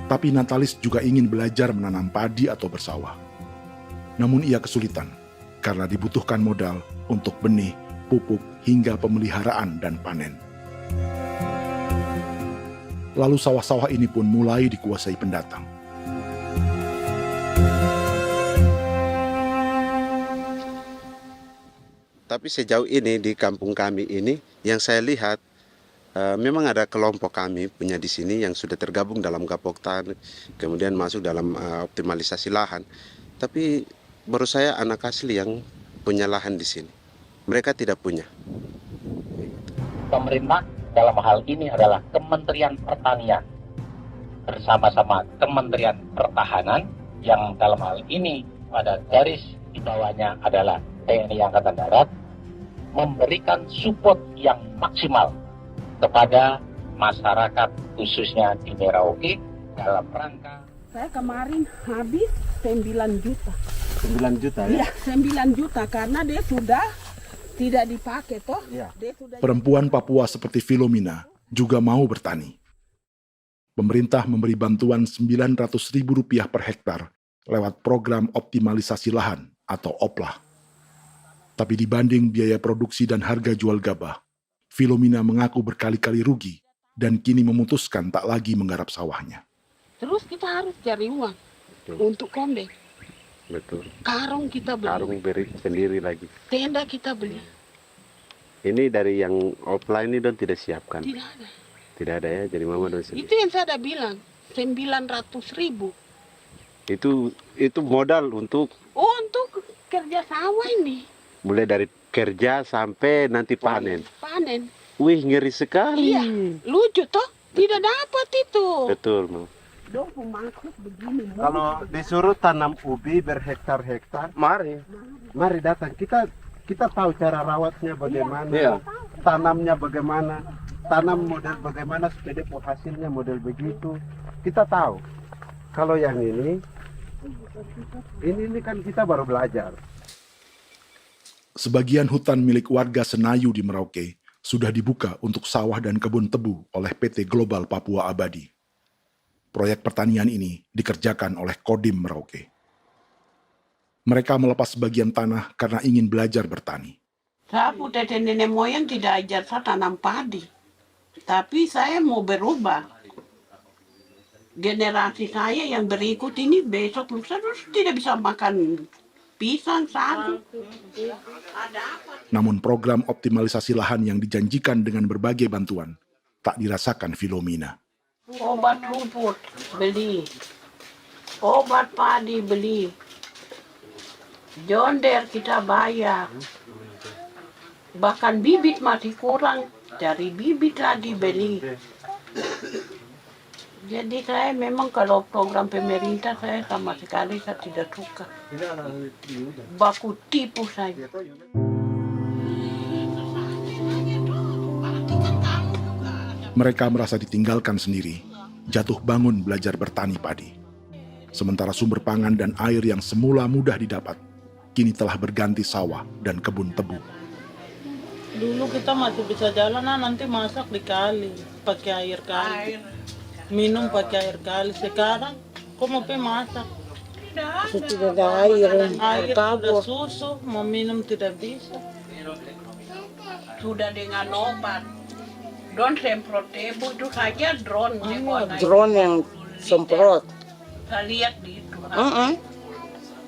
Tapi Natalis juga ingin belajar menanam padi atau bersawah. Namun ia kesulitan karena dibutuhkan modal untuk benih, pupuk, hingga pemeliharaan dan panen. Lalu sawah-sawah ini pun mulai dikuasai pendatang. Tapi sejauh ini di kampung kami ini yang saya lihat memang ada kelompok kami punya di sini yang sudah tergabung dalam Gapoktan, kemudian masuk dalam optimalisasi lahan. Tapi baru saya anak asli yang punya lahan di sini. Mereka tidak punya. Pemerintah dalam hal ini adalah Kementerian Pertanian bersama-sama Kementerian Pertahanan yang dalam hal ini pada garis di bawahnya adalah TNI Angkatan Darat, memberikan support yang maksimal kepada masyarakat khususnya di Merauke dalam rangka. Saya kemarin habis 9 juta. 9 juta ya? Iya, 9 juta karena dia sudah tidak dipakai toh. Ya. Dia sudah... Perempuan Papua seperti Filomina juga mau bertani. Pemerintah memberi bantuan Rp900.000 per hektar lewat program optimalisasi lahan atau OPLAH. Tapi dibanding biaya produksi dan harga jual gabah, Filomina mengaku berkali-kali rugi dan kini memutuskan tak lagi menggarap sawahnya. Terus kita harus cari uang untuk kombe. Betul. Karung kita beli. Karung beri sendiri lagi. Tenda kita beli. Ini dari yang offline ini don tidak siapkan. Tidak ada. Tidak ada ya, jadi mama don sendiri. Itu yang saya ada bilang, 900.000. Itu modal untuk Kerja sawah ini. mulai dari kerja sampai nanti panen. Panen. Wih, ngeri sekali. Iya, lucu toh? Tidak dapat itu. Betul, Mam. Dong pemangkut begini. Kalau disuruh tanam ubi berhektar-hektar, mari datang. Kita tahu cara rawatnya bagaimana, Iya. tanamnya bagaimana, tanam model bagaimana supaya hasilnya model begitu. Kita tahu. Kalau yang ini kan kita baru belajar. Sebagian hutan milik warga Senayu di Merauke sudah dibuka untuk sawah dan kebun tebu oleh PT Global Papua Abadi. Proyek pertanian ini dikerjakan oleh Kodim Merauke. Mereka melepas sebagian tanah karena ingin belajar bertani. Saya punya nenek moyang tidak ajar saya tanam padi. Tapi saya mau berubah. Generasi saya yang berikut ini besok lusa tidak bisa makan pisang, sagu. Namun program optimalisasi lahan yang dijanjikan dengan berbagai bantuan tak dirasakan Filomina. Obat rumput beli, obat padi beli, jonder kita bayar, bahkan bibit masih kurang, cari bibit lagi beli. Jadi saya memang kalau program pemerintah saya sama sekali saya tidak suka. Baku tipu saja. Mereka merasa ditinggalkan sendiri, jatuh bangun belajar bertani padi. Sementara sumber pangan dan air yang semula mudah didapat, kini telah berganti sawah dan kebun tebu. Dulu kita masih bisa jalan, nanti masak di kali, pakai air kali. Minum pakai air kali. Sekarang, kok mau masak? Tidak ada air, Air sudah susu, mau minum tidak bisa. Sudah dengan obat. Drone semprot tebu itu saja drone. Drone yang semprot. Saya lihat di itu.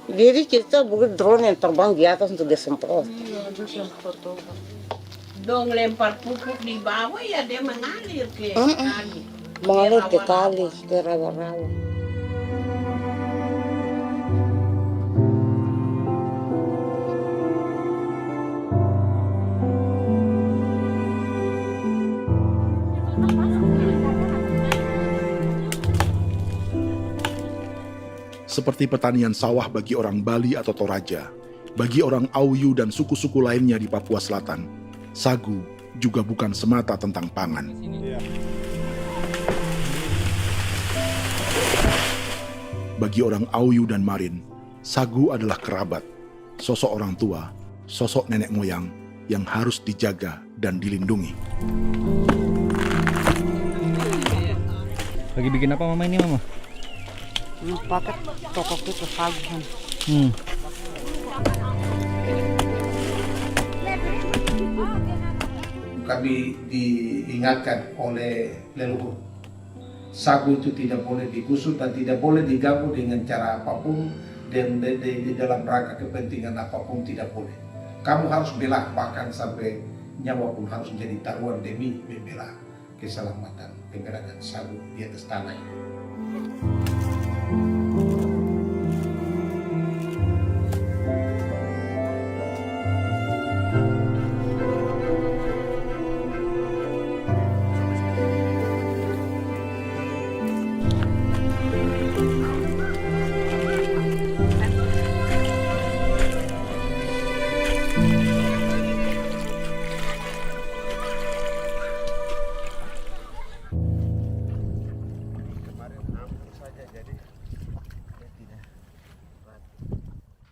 Jadi kita bukan drone yang terbang di atas untuk disemprot. Iya, itu semprot obat. Dong lempar pupuk di bawah ya dia mengalir ke kali. Mengalir ke kali, ke rawa-rawa. Seperti pertanian sawah bagi orang Bali atau Toraja, Bagi orang Auyu dan suku-suku lainnya di Papua Selatan, sagu juga bukan semata tentang pangan. Bagi orang Auyu dan Marin, sagu adalah kerabat, sosok orang tua, sosok nenek moyang yang harus dijaga dan dilindungi. Lagi bikin apa mama ini mama? Pakai tokok itu sagu. Kami diingatkan oleh leluhur, sagu itu tidak boleh digusur dan tidak boleh diganggu dengan cara apapun, dan di dalam rangka kepentingan apapun tidak boleh. Kamu harus bela, bahkan sampai nyawa pun harus menjadi taruhan demi membela keselamatan penggerakkan sagu di atas tanah ini.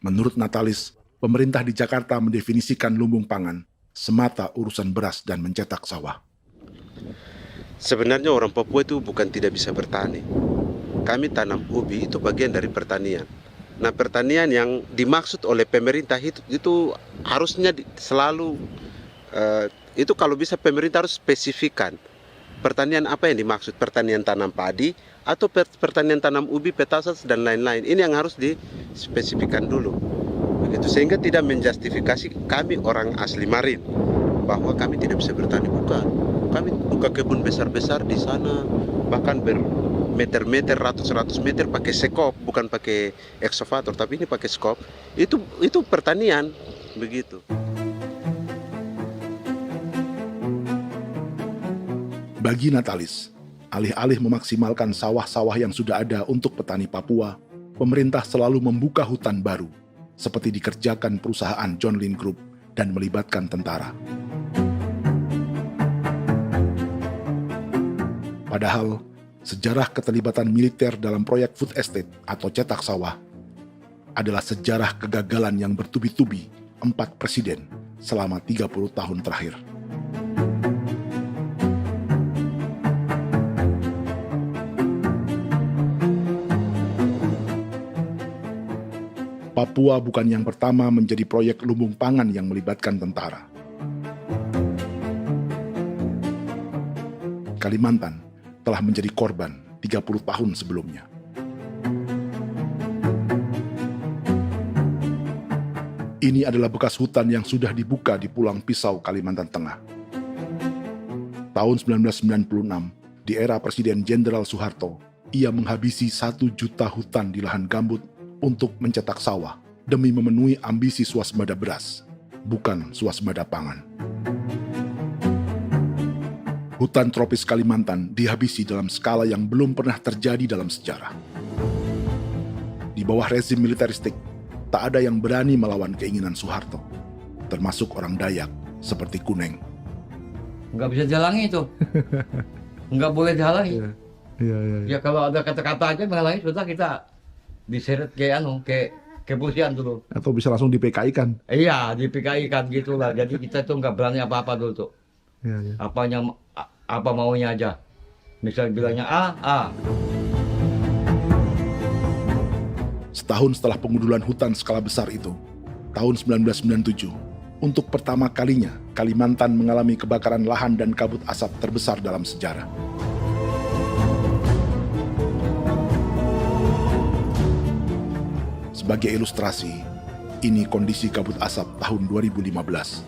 Menurut Natalis, pemerintah di Jakarta mendefinisikan lumbung pangan semata urusan beras dan mencetak sawah. Sebenarnya orang Papua itu bukan tidak bisa bertani. Kami tanam ubi itu bagian dari pertanian. Nah, pertanian yang dimaksud oleh pemerintah itu harusnya selalu itu kalau bisa pemerintah harus spesifikkan pertanian apa yang dimaksud, pertanian tanam padi atau pertanian tanam ubi, petasan dan lain-lain. Ini yang harus dispesifikkan dulu. Begitu, sehingga tidak menjustifikasi kami orang asli Marin bahwa kami tidak bisa bertani, bukan. Kami buka kebun besar-besar di sana, bahkan bermeter-meter, ratus-ratus meter pakai sekop, bukan pakai ekskavator, tapi ini pakai skop. Itu pertanian, begitu. Bagi Natalis, alih-alih memaksimalkan sawah-sawah yang sudah ada untuk petani Papua, pemerintah selalu membuka hutan baru, seperti dikerjakan perusahaan John Lynn Group dan melibatkan tentara. Padahal, sejarah keterlibatan militer dalam proyek food estate atau cetak sawah adalah sejarah kegagalan yang bertubi-tubi 4 presiden selama 30 tahun terakhir. Papua bukan yang pertama menjadi proyek lumbung pangan yang melibatkan tentara. Kalimantan telah menjadi korban 30 tahun sebelumnya. Ini adalah bekas hutan yang sudah dibuka di Pulang Pisau, Kalimantan Tengah. Tahun 1996, di era Presiden Jenderal Soeharto, ia menghabisi 1 juta hutan di lahan gambut untuk mencetak sawah demi memenuhi ambisi swasembada beras, bukan swasembada pangan. Hutan tropis Kalimantan dihabisi dalam skala yang belum pernah terjadi dalam sejarah. Di bawah rezim militeristik, tak ada yang berani melawan keinginan Soeharto, termasuk orang Dayak seperti Kuneng. Nggak bisa dihalangi itu. Nggak boleh dihalangi. Ya kalau ada kata-kata aja menghalangi, sudah kita diseret ke kepolisian dulu. Atau bisa langsung di PKI-kan. Iya, di PKI-kan gitulah. Jadi kita tuh nggak berani apa-apa dulu tuh. Apa maunya aja. Misal bilangnya A. Setahun setelah pengundulan hutan skala besar itu, tahun 1997, untuk pertama kalinya Kalimantan mengalami kebakaran lahan dan kabut asap terbesar dalam sejarah. Sebagai ilustrasi, ini kondisi kabut asap tahun 2015.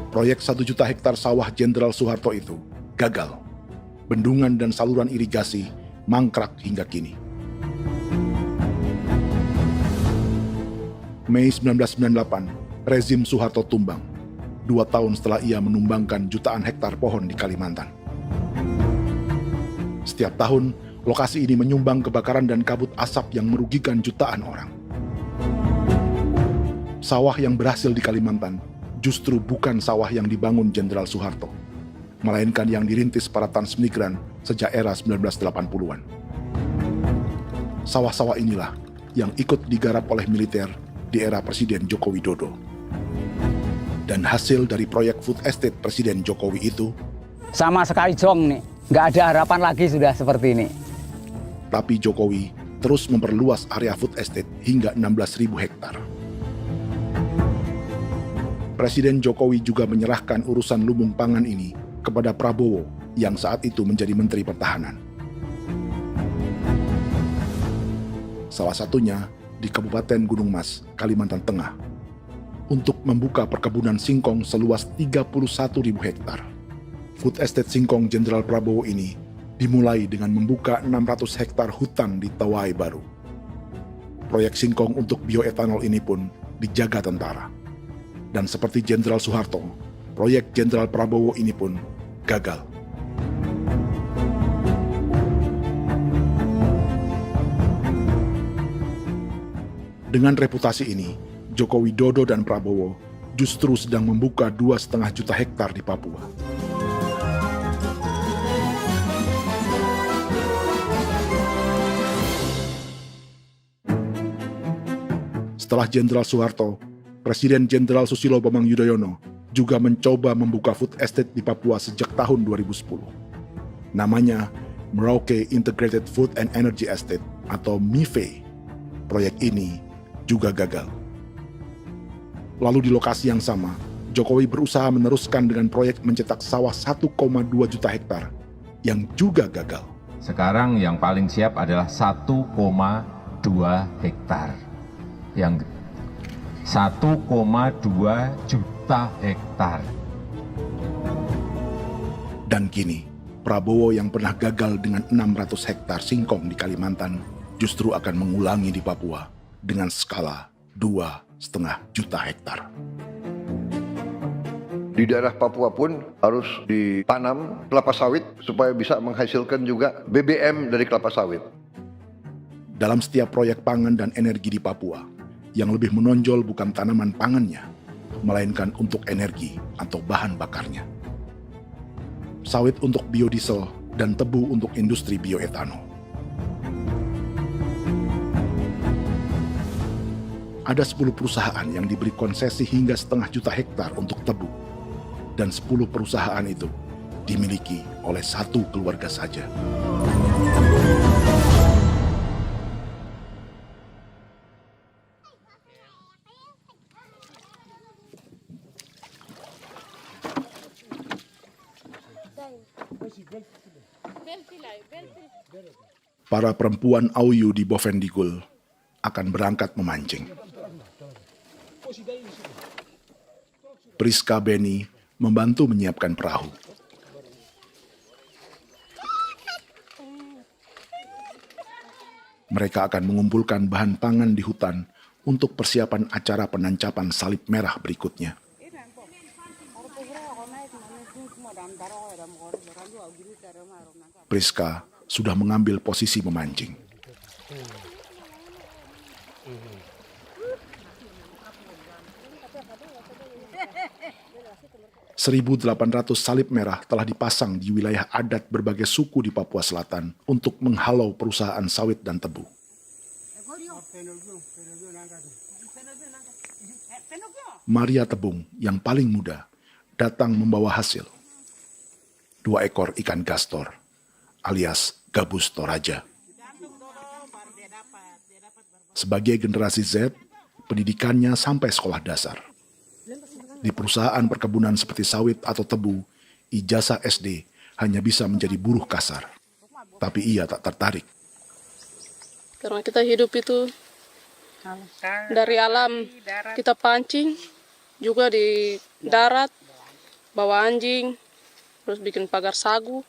Proyek 1 juta hektar sawah Jenderal Soeharto itu gagal. Bendungan dan saluran irigasi mangkrak hingga kini. Mei 1998, rezim Soeharto tumbang. 2 tahun setelah ia menumbangkan jutaan hektar pohon di Kalimantan. Setiap tahun, lokasi ini menyumbang kebakaran dan kabut asap yang merugikan jutaan orang. Sawah yang berhasil di Kalimantan justru bukan sawah yang dibangun Jenderal Soeharto, melainkan yang dirintis para transmigran sejak era 1980-an. Sawah-sawah inilah yang ikut digarap oleh militer di era Presiden Joko Widodo. Dan hasil dari proyek food estate Presiden Jokowi itu sama sekali jong nih, nggak ada harapan lagi sudah seperti ini. Tapi Jokowi terus memperluas area food estate hingga 16.000 hektar. Presiden Jokowi juga menyerahkan urusan lumbung pangan ini kepada Prabowo yang saat itu menjadi Menteri Pertahanan. Salah satunya di Kabupaten Gunung Mas, Kalimantan Tengah, untuk membuka perkebunan singkong seluas 31.000 hektar. Food estate singkong Jenderal Prabowo ini dimulai dengan membuka 600 hektar hutan di Tawai Baru. Proyek singkong untuk bioetanol ini pun dijaga tentara. Dan seperti Jenderal Soeharto, proyek Jenderal Prabowo ini pun gagal. Dengan reputasi ini, Joko Widodo dan Prabowo justru sedang membuka 2,5 juta hektar di Papua. Setelah Jenderal Soeharto, Presiden Jenderal Susilo Bambang Yudhoyono juga mencoba membuka food estate di Papua sejak tahun 2010. Namanya Merauke Integrated Food and Energy Estate atau MIFE. Proyek ini juga gagal. Lalu di lokasi yang sama, Jokowi berusaha meneruskan dengan proyek mencetak sawah 1,2 juta hektar yang juga gagal. Sekarang yang paling siap adalah 1,2 hektar. Yang 1,2 juta hektar. Dan kini, Prabowo yang pernah gagal dengan 600 hektar singkong di Kalimantan justru akan mengulangi di Papua dengan skala 2,5 juta hektar. Di daerah Papua pun harus ditanam kelapa sawit supaya bisa menghasilkan juga BBM dari kelapa sawit. Dalam setiap proyek pangan dan energi di Papua, yang lebih menonjol bukan tanaman pangannya, melainkan untuk energi atau bahan bakarnya. Sawit untuk biodiesel dan tebu untuk industri bioetanol. Ada 10 perusahaan yang diberi konsesi hingga 0,5 juta hektar untuk tebu. Dan 10 perusahaan itu dimiliki oleh 1 keluarga saja. Para perempuan Auyu di Bovendigul akan berangkat memancing. Priska Beni membantu menyiapkan perahu. Mereka akan mengumpulkan bahan pangan di hutan untuk persiapan acara penancapan salib merah berikutnya. Priska sudah mengambil posisi memancing. .800 salib merah telah dipasang di wilayah adat berbagai suku di Papua Selatan untuk menghalau perusahaan sawit dan tebu. Maria Tebung yang paling muda datang membawa hasil. 2 ekor ikan gastor alias gabus toraja. Sebagai generasi Z, pendidikannya sampai sekolah dasar. Di perusahaan perkebunan seperti sawit atau tebu, ijazah SD hanya bisa menjadi buruh kasar. Tapi ia tak tertarik. Karena kita hidup itu dari alam, kita pancing, juga di darat, bawa anjing, terus bikin pagar sagu,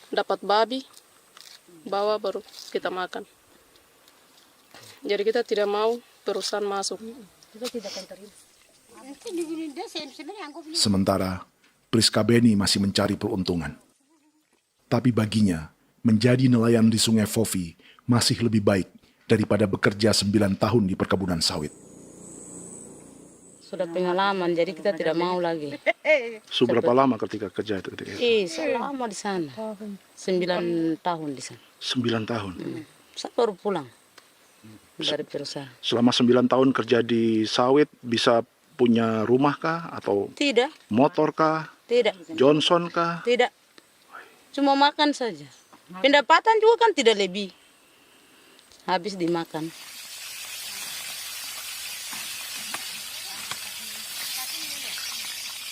dapat babi, bawa baru kita makan. Jadi kita tidak mau perusahaan masuk. Kita tidak akan terima. Sementara Priska Beni masih mencari peruntungan. Tapi baginya, menjadi nelayan di Sungai Fofi masih lebih baik daripada bekerja 9 tahun di perkebunan sawit. Sudah pengalaman, jadi kita tidak mau lagi. Seberapa lama ketika kerja itu? Selama di sana. 9 tahun di sana. 9 tahun? Saya baru pulang dari perusahaan. Selama 9 tahun kerja di sawit, bisa punya rumah kah? Atau Tidak. motor kah? Tidak. Johnson kah? Tidak. Cuma makan saja. Pendapatan juga kan tidak lebih. Habis dimakan.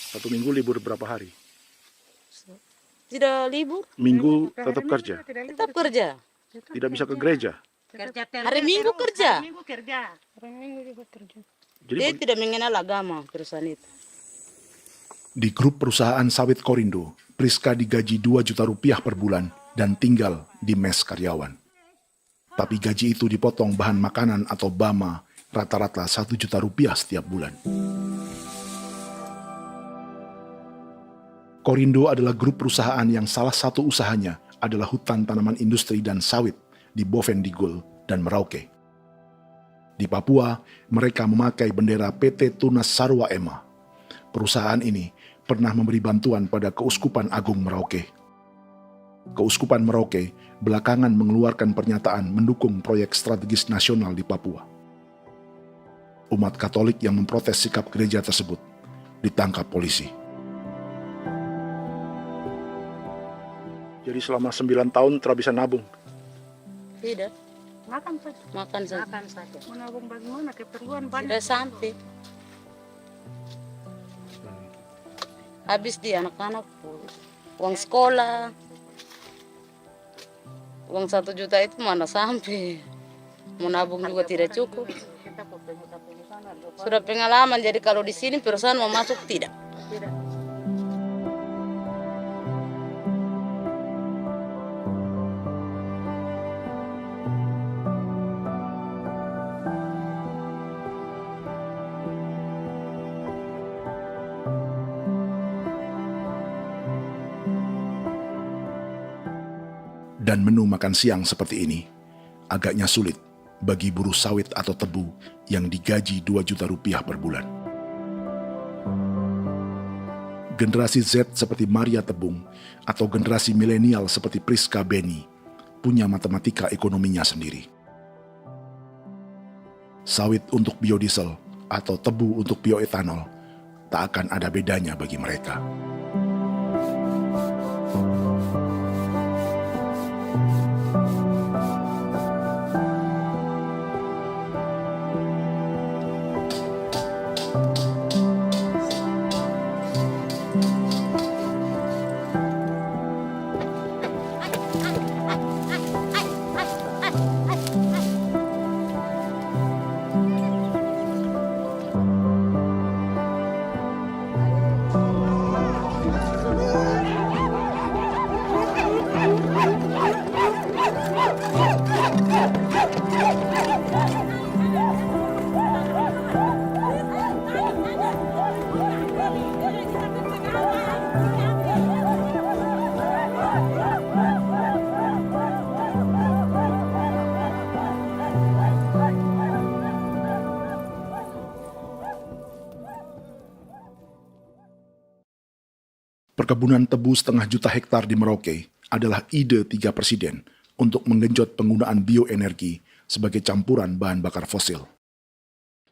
Satu minggu libur berapa hari? Tidak libur. Minggu tetap kerja? Tetap kerja. Tidak bisa ke gereja? Hari Minggu kerja. Hari Minggu juga kerja. Dia tidak mengenal agama perusahaan itu. Di grup perusahaan sawit Korindo, Priska digaji 2 juta rupiah per bulan dan tinggal di mes karyawan. Tapi gaji itu dipotong bahan makanan atau BAMA rata-rata 1 juta rupiah setiap bulan. Korindo adalah grup perusahaan yang salah satu usahanya adalah hutan tanaman industri dan sawit di Bovendigul dan Merauke. Di Papua, mereka memakai bendera PT Tunas Sarwa Ema. Perusahaan ini pernah memberi bantuan pada Keuskupan Agung Merauke. Keuskupan Merauke belakangan mengeluarkan pernyataan mendukung proyek strategis nasional di Papua. Umat Katolik yang memprotes sikap gereja tersebut ditangkap polisi. Jadi selama 9 tahun tidak bisa nabung? Tidak. Makan saja. Makan saja. Makan saja. Menabung bagaimana keperluan banyak. Tidak sampai. Habis di anak-anak uang sekolah. Uang 1 juta itu mana sampai. Mau nabung juga tidak cukup. Sudah pengalaman, jadi kalau di sini perusahaan mau masuk tidak. Dan menu makan siang seperti ini agaknya sulit bagi buruh sawit atau tebu yang digaji 2 juta rupiah per bulan. Generasi Z seperti Maria Tebung atau generasi milenial seperti Priska Beni punya matematika ekonominya sendiri. Sawit untuk biodiesel atau tebu untuk bioetanol tak akan ada bedanya bagi mereka. Perkebunan tebu 1,5 juta hektar di Merauke adalah ide 3 presiden untuk menggenjot penggunaan bioenergi sebagai campuran bahan bakar fosil.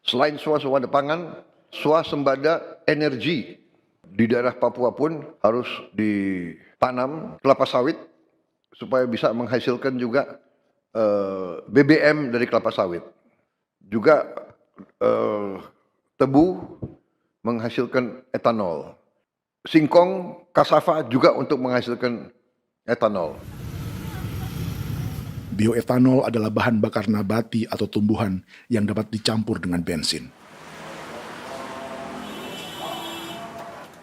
Selain swasembada pangan, swasembada energi di daerah Papua pun harus ditanam kelapa sawit supaya bisa menghasilkan juga BBM dari kelapa sawit. Juga tebu menghasilkan etanol. Singkong, kasava juga untuk menghasilkan etanol. Bioetanol adalah bahan bakar nabati atau tumbuhan yang dapat dicampur dengan bensin.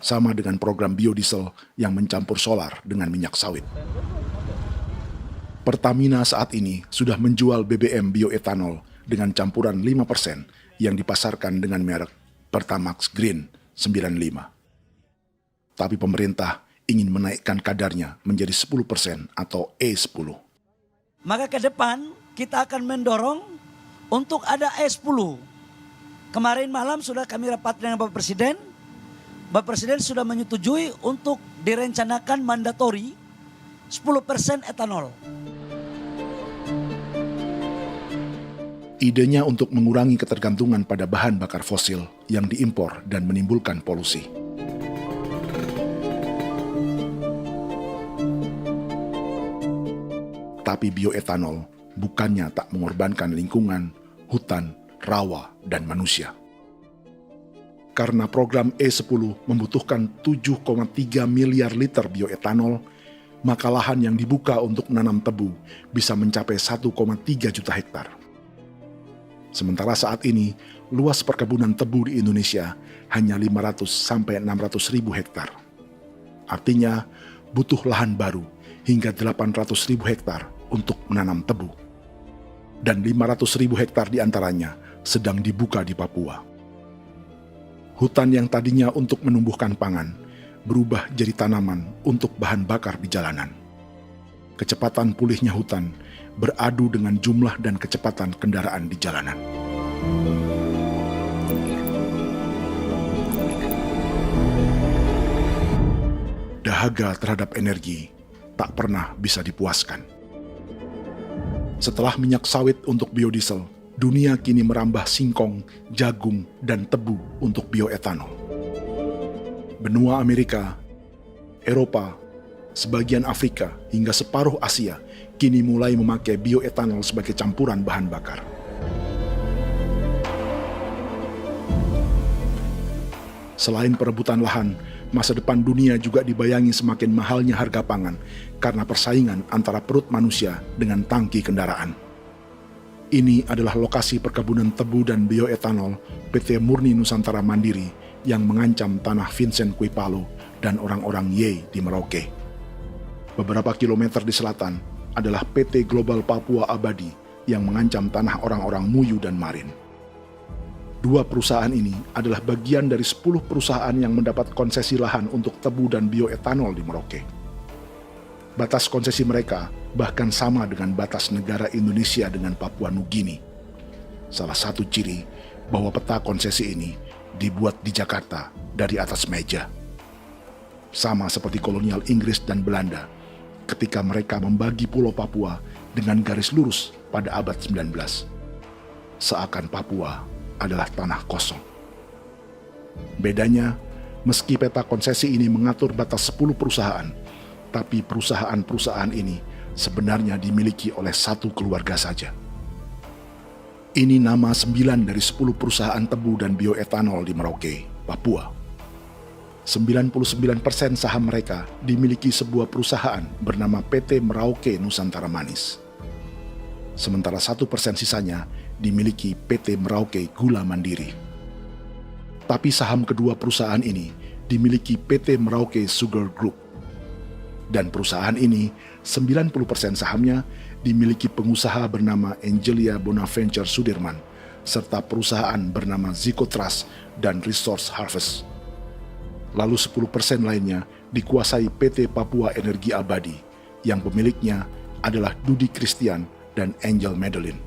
Sama dengan program biodiesel yang mencampur solar dengan minyak sawit. Pertamina saat ini sudah menjual BBM bioetanol dengan campuran 5% yang dipasarkan dengan merek Pertamax Green 95. Tapi pemerintah ingin menaikkan kadarnya menjadi 10% atau E10. Maka ke depan kita akan mendorong untuk ada E10. Kemarin malam sudah kami rapat dengan Bapak Presiden. Bapak Presiden sudah menyetujui untuk direncanakan mandatori 10% etanol. Idenya untuk mengurangi ketergantungan pada bahan bakar fosil yang diimpor dan menimbulkan polusi. Tapi bioetanol bukannya tak mengorbankan lingkungan, hutan, rawa, dan manusia. Karena program E10 membutuhkan 7,3 miliar liter bioetanol, maka lahan yang dibuka untuk menanam tebu bisa mencapai 1,3 juta hektar. Sementara saat ini, luas perkebunan tebu di Indonesia hanya 500 sampai 600 ribu hektar. Artinya, butuh lahan baru hingga 800 ribu hektar untuk menanam tebu. Dan 500 ribu hektar diantaranya sedang dibuka di Papua. Hutan yang tadinya untuk menumbuhkan pangan berubah jadi tanaman untuk bahan bakar di jalanan. Kecepatan pulihnya hutan beradu dengan jumlah dan kecepatan kendaraan di jalanan. Dahaga terhadap energi tak pernah bisa dipuaskan. Setelah minyak sawit untuk biodiesel, dunia kini merambah singkong, jagung, dan tebu untuk bioetanol. Benua Amerika, Eropa, sebagian Afrika, hingga separuh Asia kini mulai memakai bioetanol sebagai campuran bahan bakar. Selain perebutan lahan, masa depan dunia juga dibayangi semakin mahalnya harga pangan karena persaingan antara perut manusia dengan tangki kendaraan. Ini adalah lokasi perkebunan tebu dan bioetanol PT Murni Nusantara Mandiri yang mengancam tanah Vincent Quipalo dan orang-orang Ye di Merauke. Beberapa kilometer di selatan adalah PT Global Papua Abadi yang mengancam tanah orang-orang Muyu dan Marin. Dua perusahaan ini adalah bagian dari 10 perusahaan yang mendapat konsesi lahan untuk tebu dan bioetanol di Merauke. Batas konsesi mereka bahkan sama dengan batas negara Indonesia dengan Papua Nugini. Salah satu ciri bahwa peta konsesi ini dibuat di Jakarta dari atas meja. Sama seperti kolonial Inggris dan Belanda ketika mereka membagi pulau Papua dengan garis lurus pada abad 19. Seakan Papua adalah tanah kosong. Bedanya, meski peta konsesi ini mengatur batas 10 perusahaan, tapi perusahaan-perusahaan ini sebenarnya dimiliki oleh satu keluarga saja. Ini nama 9 dari 10 perusahaan tebu dan bioetanol di Merauke, Papua. 99% saham mereka dimiliki sebuah perusahaan bernama PT Merauke Nusantara Manis. Sementara 1% sisanya dimiliki PT Merauke Gula Mandiri. Tapi saham kedua perusahaan ini dimiliki PT Merauke Sugar Group. Dan perusahaan ini, 90% sahamnya dimiliki pengusaha bernama Angelia Bonaventure Sudirman, serta perusahaan bernama Zico Trust dan Resource Harvest. Lalu 10% lainnya dikuasai PT Papua Energi Abadi, yang pemiliknya adalah Dudi Christian dan Angel Madeline.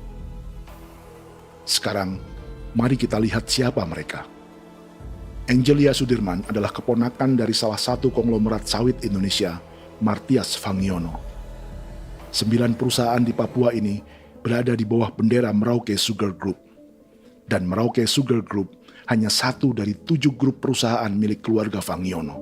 Sekarang, mari kita lihat siapa mereka. Angelia Sudirman adalah keponakan dari salah satu konglomerat sawit Indonesia, Martias Fangiono. 9 perusahaan di Papua ini berada di bawah bendera Merauke Sugar Group. Dan Merauke Sugar Group hanya satu dari 7 grup perusahaan milik keluarga Fangiono.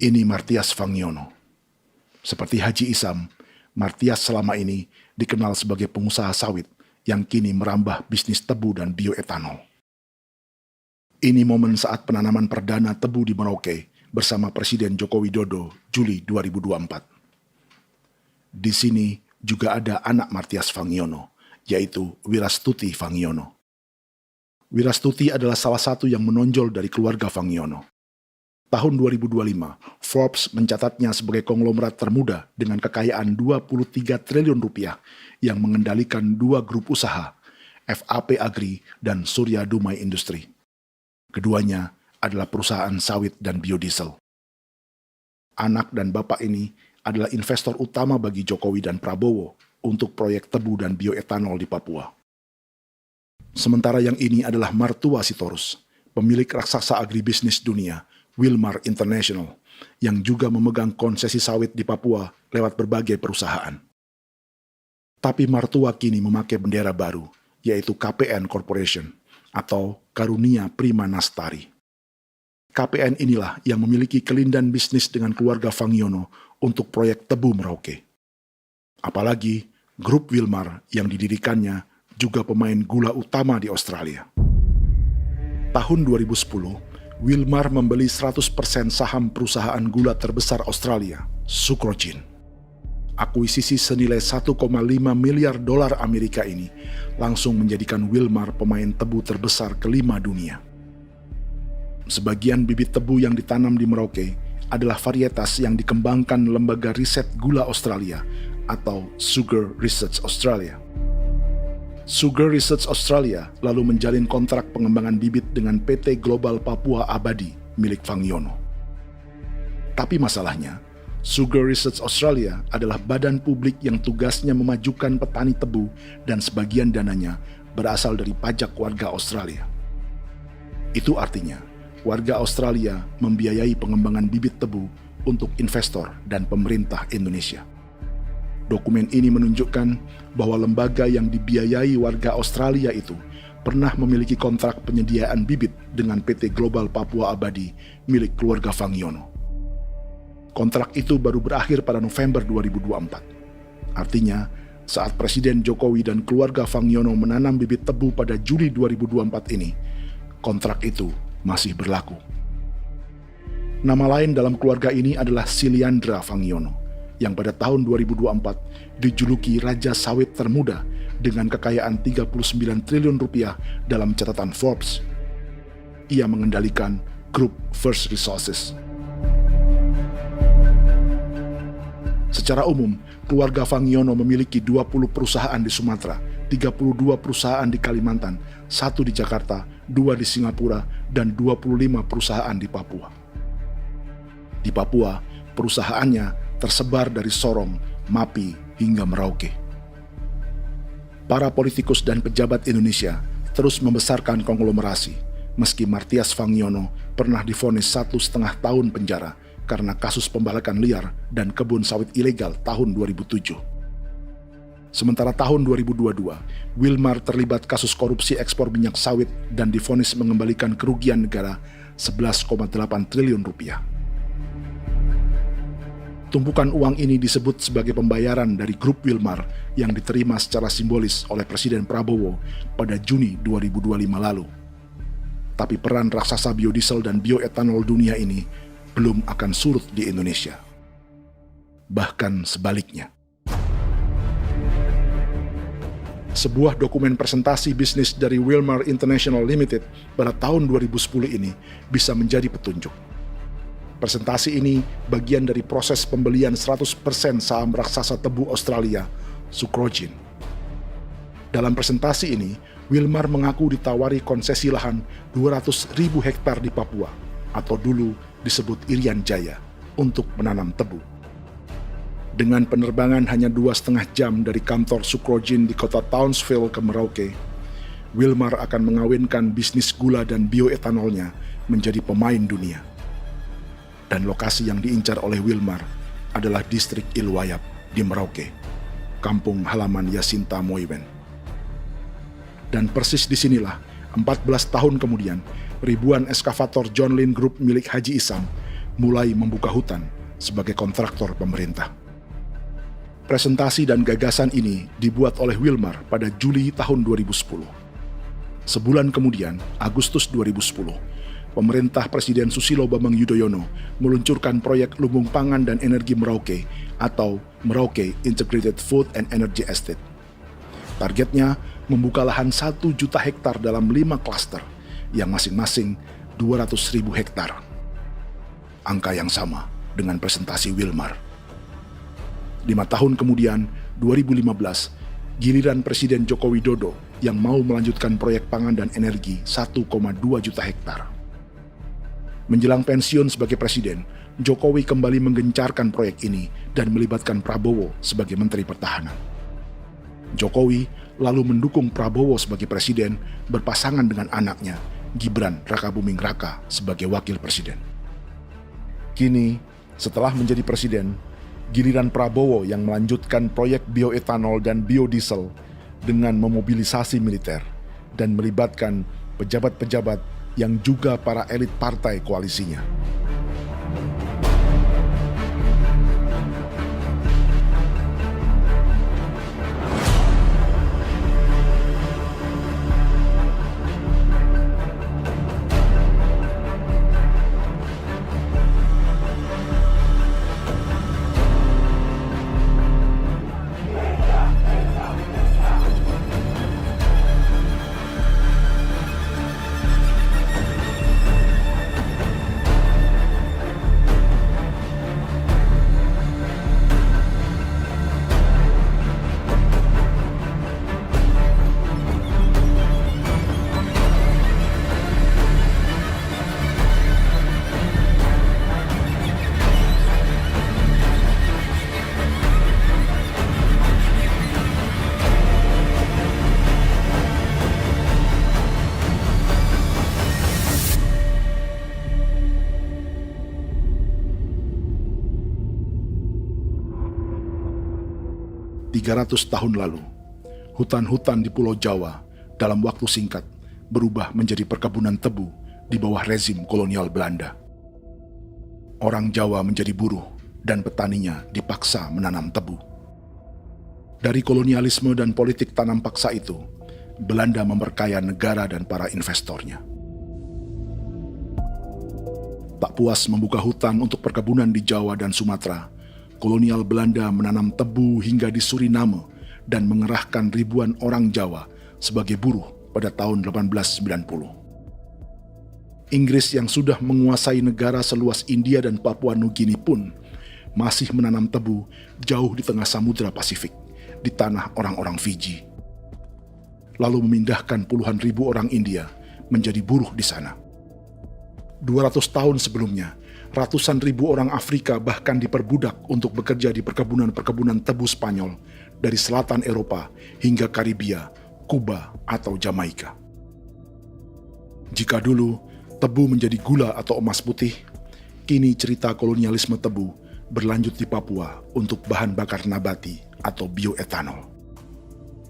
Ini Martias Fangiono. Seperti Haji Isam, Martias selama ini dikenal sebagai pengusaha sawit yang kini merambah bisnis tebu dan bioetanol. Ini momen saat penanaman perdana tebu di Merauke bersama Presiden Joko Widodo Juli 2024. Di sini juga ada anak Martias Fangiono, yaitu Wirastuti Fangiono. Wirastuti adalah salah satu yang menonjol dari keluarga Fangiono. Tahun 2025, Forbes mencatatnya sebagai konglomerat termuda dengan kekayaan 23 triliun rupiah yang mengendalikan 2 grup usaha, FAP Agri dan Surya Dumai Industri. Keduanya adalah perusahaan sawit dan biodiesel. Anak dan bapak ini adalah investor utama bagi Jokowi dan Prabowo untuk proyek tebu dan bioetanol di Papua. Sementara yang ini adalah mertua Sitorus, pemilik raksasa agribisnis dunia, Wilmar International, yang juga memegang konsesi sawit di Papua lewat berbagai perusahaan. Tapi mertua kini memakai bendera baru, yaitu KPN Corporation atau Karunia Prima Nastari. KPN inilah yang memiliki kelindan bisnis dengan keluarga Fangiono untuk proyek tebu Merauke. Apalagi grup Wilmar yang didirikannya juga pemain gula utama di Australia. Tahun 2010, Wilmar membeli 100% saham perusahaan gula terbesar Australia, Sucrogin. Akuisisi senilai 1,5 miliar dolar Amerika ini langsung menjadikan Wilmar pemain tebu terbesar kelima dunia. Sebagian bibit tebu yang ditanam di Merauke adalah varietas yang dikembangkan Lembaga Riset Gula Australia atau Sugar Research Australia. Sugar Research Australia lalu menjalin kontrak pengembangan bibit dengan PT Global Papua Abadi milik Fangiono. Tapi masalahnya, Sugar Research Australia adalah badan publik yang tugasnya memajukan petani tebu dan sebagian dananya berasal dari pajak warga Australia. Itu artinya, warga Australia membiayai pengembangan bibit tebu untuk investor dan pemerintah Indonesia. Dokumen ini menunjukkan bahwa lembaga yang dibiayai warga Australia itu pernah memiliki kontrak penyediaan bibit dengan PT Global Papua Abadi milik keluarga Fangiono. Kontrak itu baru berakhir pada November 2024. Artinya, saat Presiden Jokowi dan keluarga Fangiono menanam bibit tebu pada Juli 2024 ini, kontrak itu masih berlaku. Nama lain dalam keluarga ini adalah Siliandra Fangiono, yang pada tahun 2024 dijuluki Raja Sawit Termuda dengan kekayaan 39 triliun rupiah dalam catatan Forbes. Ia mengendalikan grup First Resources. Secara umum, keluarga Fangiono memiliki 20 perusahaan di Sumatera, 32 perusahaan di Kalimantan, 1 di Jakarta, 2 di Singapura, dan 25 perusahaan di Papua. Di Papua, perusahaannya tersebar dari Sorong, Mapi, hingga Merauke. Para politikus dan pejabat Indonesia terus membesarkan konglomerasi, meski Martias Fangiono pernah divonis 1,5 tahun penjara karena kasus pembalakan liar dan kebun sawit ilegal tahun 2007. Sementara tahun 2022, Wilmar terlibat kasus korupsi ekspor minyak sawit dan divonis mengembalikan kerugian negara 11,8 triliun rupiah. Tumpukan uang ini disebut sebagai pembayaran dari grup Wilmar yang diterima secara simbolis oleh Presiden Prabowo pada Juni 2025 lalu. Tapi peran raksasa biodiesel dan bioetanol dunia ini belum akan surut di Indonesia. Bahkan sebaliknya. Sebuah dokumen presentasi bisnis dari Wilmar International Limited pada tahun 2010 ini bisa menjadi petunjuk. Presentasi ini bagian dari proses pembelian 100% saham raksasa tebu Australia, Sucrogin. Dalam presentasi ini, Wilmar mengaku ditawari konsesi lahan 200.000 hektar di Papua, atau dulu disebut Irian Jaya, untuk menanam tebu. Dengan penerbangan hanya 2,5 jam dari kantor Sucrogin di kota Townsville ke Merauke, Wilmar akan mengawinkan bisnis gula dan bioetanolnya menjadi pemain dunia. Dan lokasi yang diincar oleh Wilmar adalah distrik Ilwayap di Merauke, kampung halaman Yasinta Moiwen. Dan persis disinilah, 14 tahun kemudian, ribuan eskavator John Lynn Group milik Haji Isam mulai membuka hutan sebagai kontraktor pemerintah. Presentasi dan gagasan ini dibuat oleh Wilmar pada Juli tahun 2010. Sebulan kemudian, Agustus 2010, pemerintah Presiden Susilo Bambang Yudhoyono meluncurkan proyek Lumbung Pangan dan Energi Merauke atau Merauke Integrated Food and Energy Estate. Targetnya membuka lahan 1 juta hektar dalam 5 klaster yang masing-masing 200.000 hektar. Angka yang sama dengan presentasi Wilmar. 5 tahun kemudian, 2015, giliran Presiden Joko Widodo yang mau melanjutkan proyek pangan dan energi 1,2 juta hektar. Menjelang pensiun sebagai presiden, Jokowi kembali menggencarkan proyek ini dan melibatkan Prabowo sebagai Menteri Pertahanan. Jokowi lalu mendukung Prabowo sebagai presiden berpasangan dengan anaknya, Gibran Rakabuming Raka sebagai wakil presiden. Kini, setelah menjadi presiden, giliran Prabowo yang melanjutkan proyek bioetanol dan biodiesel dengan memobilisasi militer dan melibatkan pejabat-pejabat yang juga para elit partai koalisinya. ...300 tahun lalu, hutan-hutan di Pulau Jawa dalam waktu singkat berubah menjadi perkebunan tebu di bawah rezim kolonial Belanda. Orang Jawa menjadi buruh dan petaninya dipaksa menanam tebu. Dari kolonialisme dan politik tanam paksa itu, Belanda memperkaya negara dan para investornya. Tak puas membuka hutan untuk perkebunan di Jawa dan Sumatera, kolonial Belanda menanam tebu hingga di Suriname dan mengerahkan ribuan orang Jawa sebagai buruh pada tahun 1890. Inggris yang sudah menguasai negara seluas India dan Papua Nugini pun masih menanam tebu jauh di tengah Samudra Pasifik, di tanah orang-orang Fiji. Lalu memindahkan puluhan ribu orang India menjadi buruh di sana. 200 tahun sebelumnya, ratusan ribu orang Afrika bahkan diperbudak untuk bekerja di perkebunan-perkebunan tebu Spanyol dari selatan Eropa hingga Karibia, Kuba, atau Jamaika. Jika dulu tebu menjadi gula atau emas putih, kini cerita kolonialisme tebu berlanjut di Papua untuk bahan bakar nabati atau bioetanol.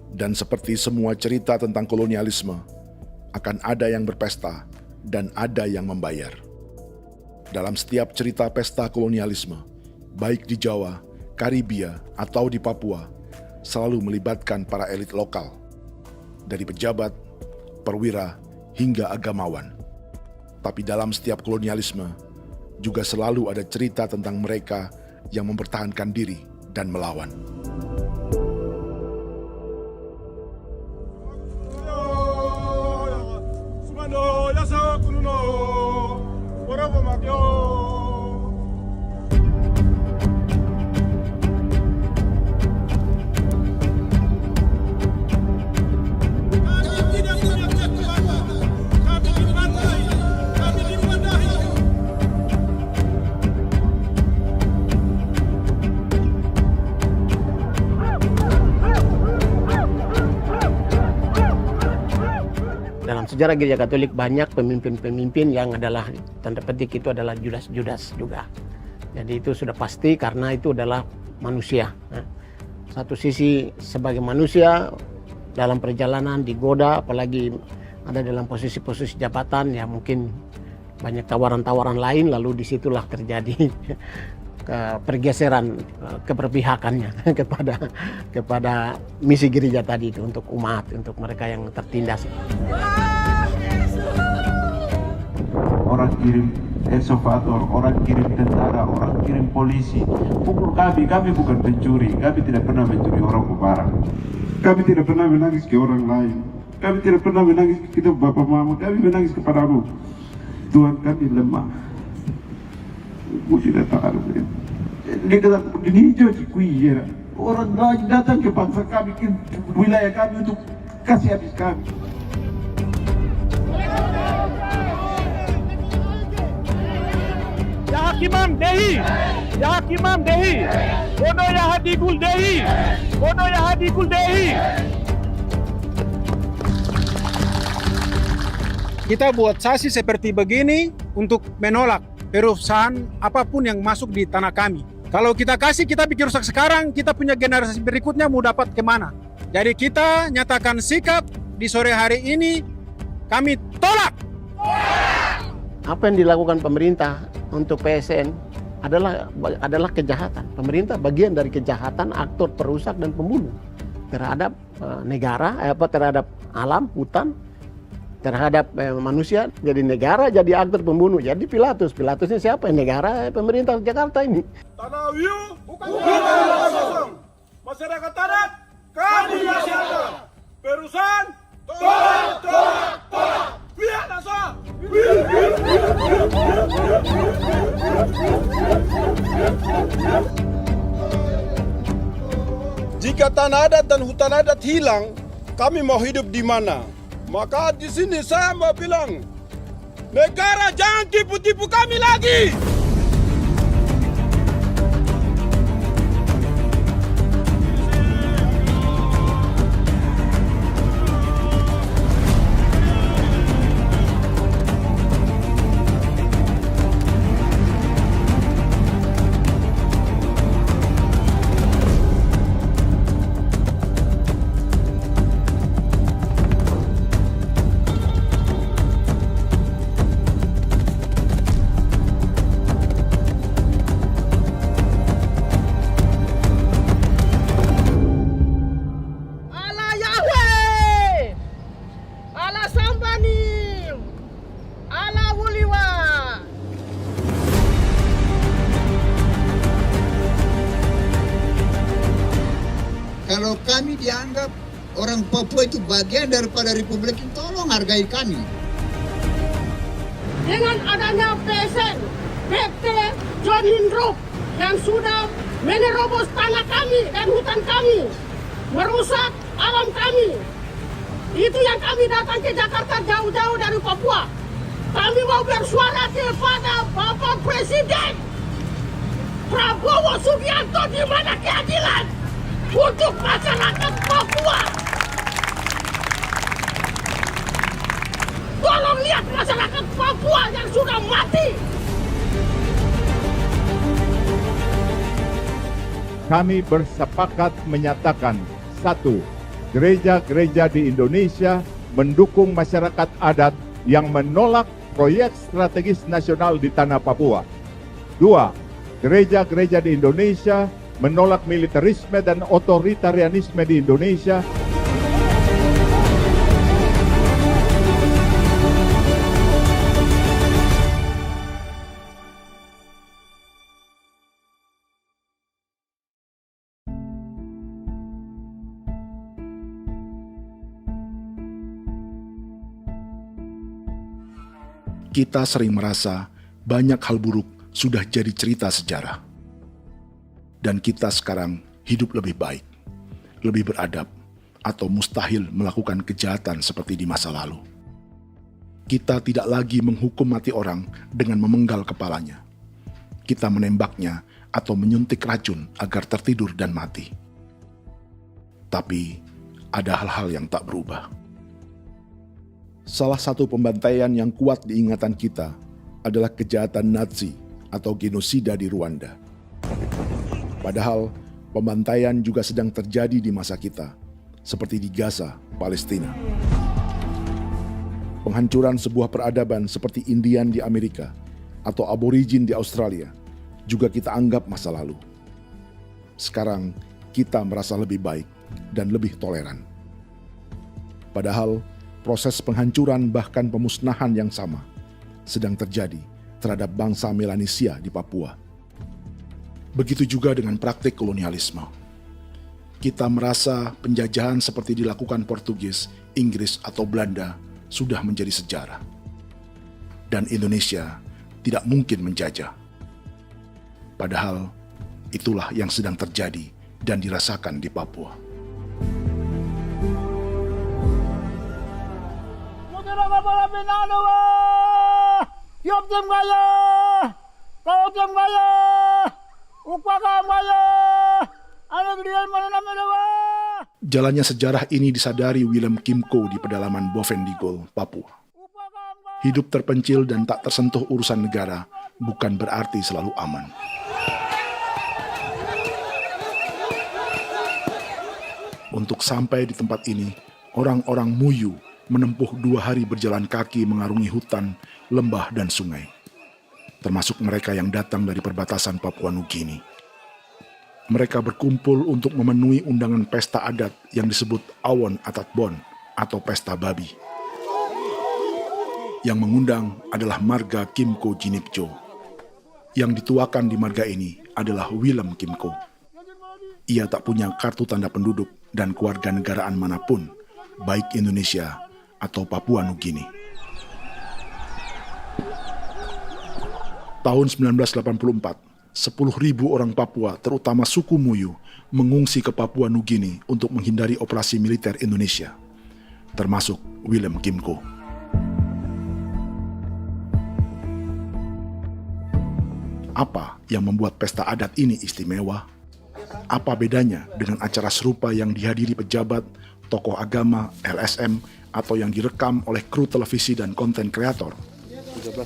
Dan seperti semua cerita tentang kolonialisme, akan ada yang berpesta dan ada yang membayar. Dalam setiap cerita pesta kolonialisme, baik di Jawa, Karibia, atau di Papua, selalu melibatkan para elit lokal, dari pejabat, perwira, hingga agamawan. Tapi dalam setiap kolonialisme, juga selalu ada cerita tentang mereka yang mempertahankan diri dan melawan. Dalam sejarah Gereja Katolik banyak pemimpin-pemimpin yang adalah tanda petik itu adalah Judas-Judas juga. Jadi itu sudah pasti karena itu adalah manusia. Satu sisi sebagai manusia dalam perjalanan digoda, apalagi ada dalam posisi-posisi jabatan ya mungkin banyak tawaran-tawaran lain, lalu disitulah terjadi pergeseran keberpihakannya kepada misi gereja tadi itu untuk umat, untuk mereka yang tertindas. Orang kirim ekskuvator, orang kirim tentara, orang kirim polisi. Pukul kami bukan pencuri, kami tidak pernah mencuri orang barang. Kami tidak pernah menangis ke orang lain. Kami tidak pernah menangis ke kita Bapak Mama, kami menangis kepadamu. Tuhan kami lemah. sudah tahu dia kata ini hijau cikui ya. Orang datang ke bangsa kami, ke wilayah kami untuk kasih habis kami. Ya Hakimam Dehi, Ya Hakimam Dehi, Bono Ya Hadikul Dehi, Bono Ya Hadikul Dehi. Kita buat sasi seperti begini untuk menolak perusahaan apapun yang masuk di tanah kami. Kalau kita kasih, kita bikin rusak sekarang, kita punya generasi berikutnya mau dapat kemana. Jadi kita nyatakan sikap di sore hari ini, kami tolak. Apa yang dilakukan pemerintah untuk PSN adalah kejahatan. Pemerintah bagian dari kejahatan, aktor perusak dan pembunuh terhadap negara, terhadap alam, hutan, terhadap manusia. Jadi negara jadi aktor pembunuh. Jadi Pilatusnya siapa? Negara, pemerintah Jakarta ini. Tanah Wiu bukan tanah kosong. Masyarakat adat kami masyarakat. Perusahaan tolak. Biar nasa. Jika tanah adat dan hutan adat hilang, kami mau hidup di mana? Maka di sini saya mau bilang, negara jangan tipu-tipu kami lagi. Kalau kami dianggap orang Papua itu bagian daripada Republik ini, tolong hargai kami. Dengan adanya PSN, PT John Lindrup yang sudah menerobos tanah kami dan hutan kami, merusak alam kami. Itu yang kami datang ke Jakarta jauh-jauh dari Papua. Kami mau bersuara kepada Bapak Presiden Prabowo Subianto, di mana keadilan untuk masyarakat Papua. Tolong lihat masyarakat Papua yang sudah mati. Kami bersepakat menyatakan, 1. Gereja-gereja di Indonesia mendukung masyarakat adat yang menolak proyek strategis nasional di tanah Papua. 2. Gereja-gereja di Indonesia menolak militerisme dan otoritarianisme di Indonesia. Kita sering merasa banyak hal buruk sudah jadi cerita sejarah. Dan kita sekarang hidup lebih baik, lebih beradab, atau mustahil melakukan kejahatan seperti di masa lalu. Kita tidak lagi menghukum mati orang dengan memenggal kepalanya. Kita menembaknya atau menyuntik racun agar tertidur dan mati. Tapi ada hal-hal yang tak berubah. Salah satu pembantaian yang kuat di ingatan kita adalah kejahatan Nazi atau genosida di Rwanda. Padahal pembantaian juga sedang terjadi di masa kita, seperti di Gaza, Palestina. Penghancuran sebuah peradaban seperti Indian di Amerika atau aborigin di Australia juga kita anggap masa lalu. Sekarang kita merasa lebih baik dan lebih toleran. Padahal proses penghancuran bahkan pemusnahan yang sama sedang terjadi terhadap bangsa Melanesia di Papua. Begitu juga dengan praktik kolonialisme. Kita merasa penjajahan seperti dilakukan Portugis, Inggris, atau Belanda sudah menjadi sejarah. Dan Indonesia tidak mungkin menjajah. Padahal itulah yang sedang terjadi dan dirasakan di Papua. Jalannya sejarah ini disadari Willem Kimco di pedalaman Bovendigol, Papua. Hidup terpencil dan tak tersentuh urusan negara bukan berarti selalu aman. Untuk sampai di tempat ini, orang-orang Muyu menempuh 2 hari berjalan kaki mengarungi hutan, lembah, dan sungai. Termasuk mereka yang datang dari perbatasan Papua Nugini. Mereka berkumpul untuk memenuhi undangan pesta adat yang disebut Awon Atatbon atau Pesta Babi. Yang mengundang adalah marga Kimco Jinipjo. Yang dituakan di marga ini adalah Willem Kimco. Ia tak punya kartu tanda penduduk dan kewarganegaraan manapun, baik Indonesia atau Papua Nugini. Tahun 1984, 10.000 orang Papua, terutama suku Muyu, mengungsi ke Papua Nugini untuk menghindari operasi militer Indonesia, termasuk Willem Kimco. Apa yang membuat pesta adat ini istimewa? Apa bedanya dengan acara serupa yang dihadiri pejabat, tokoh agama, LSM, atau yang direkam oleh kru televisi dan konten kreator? 18.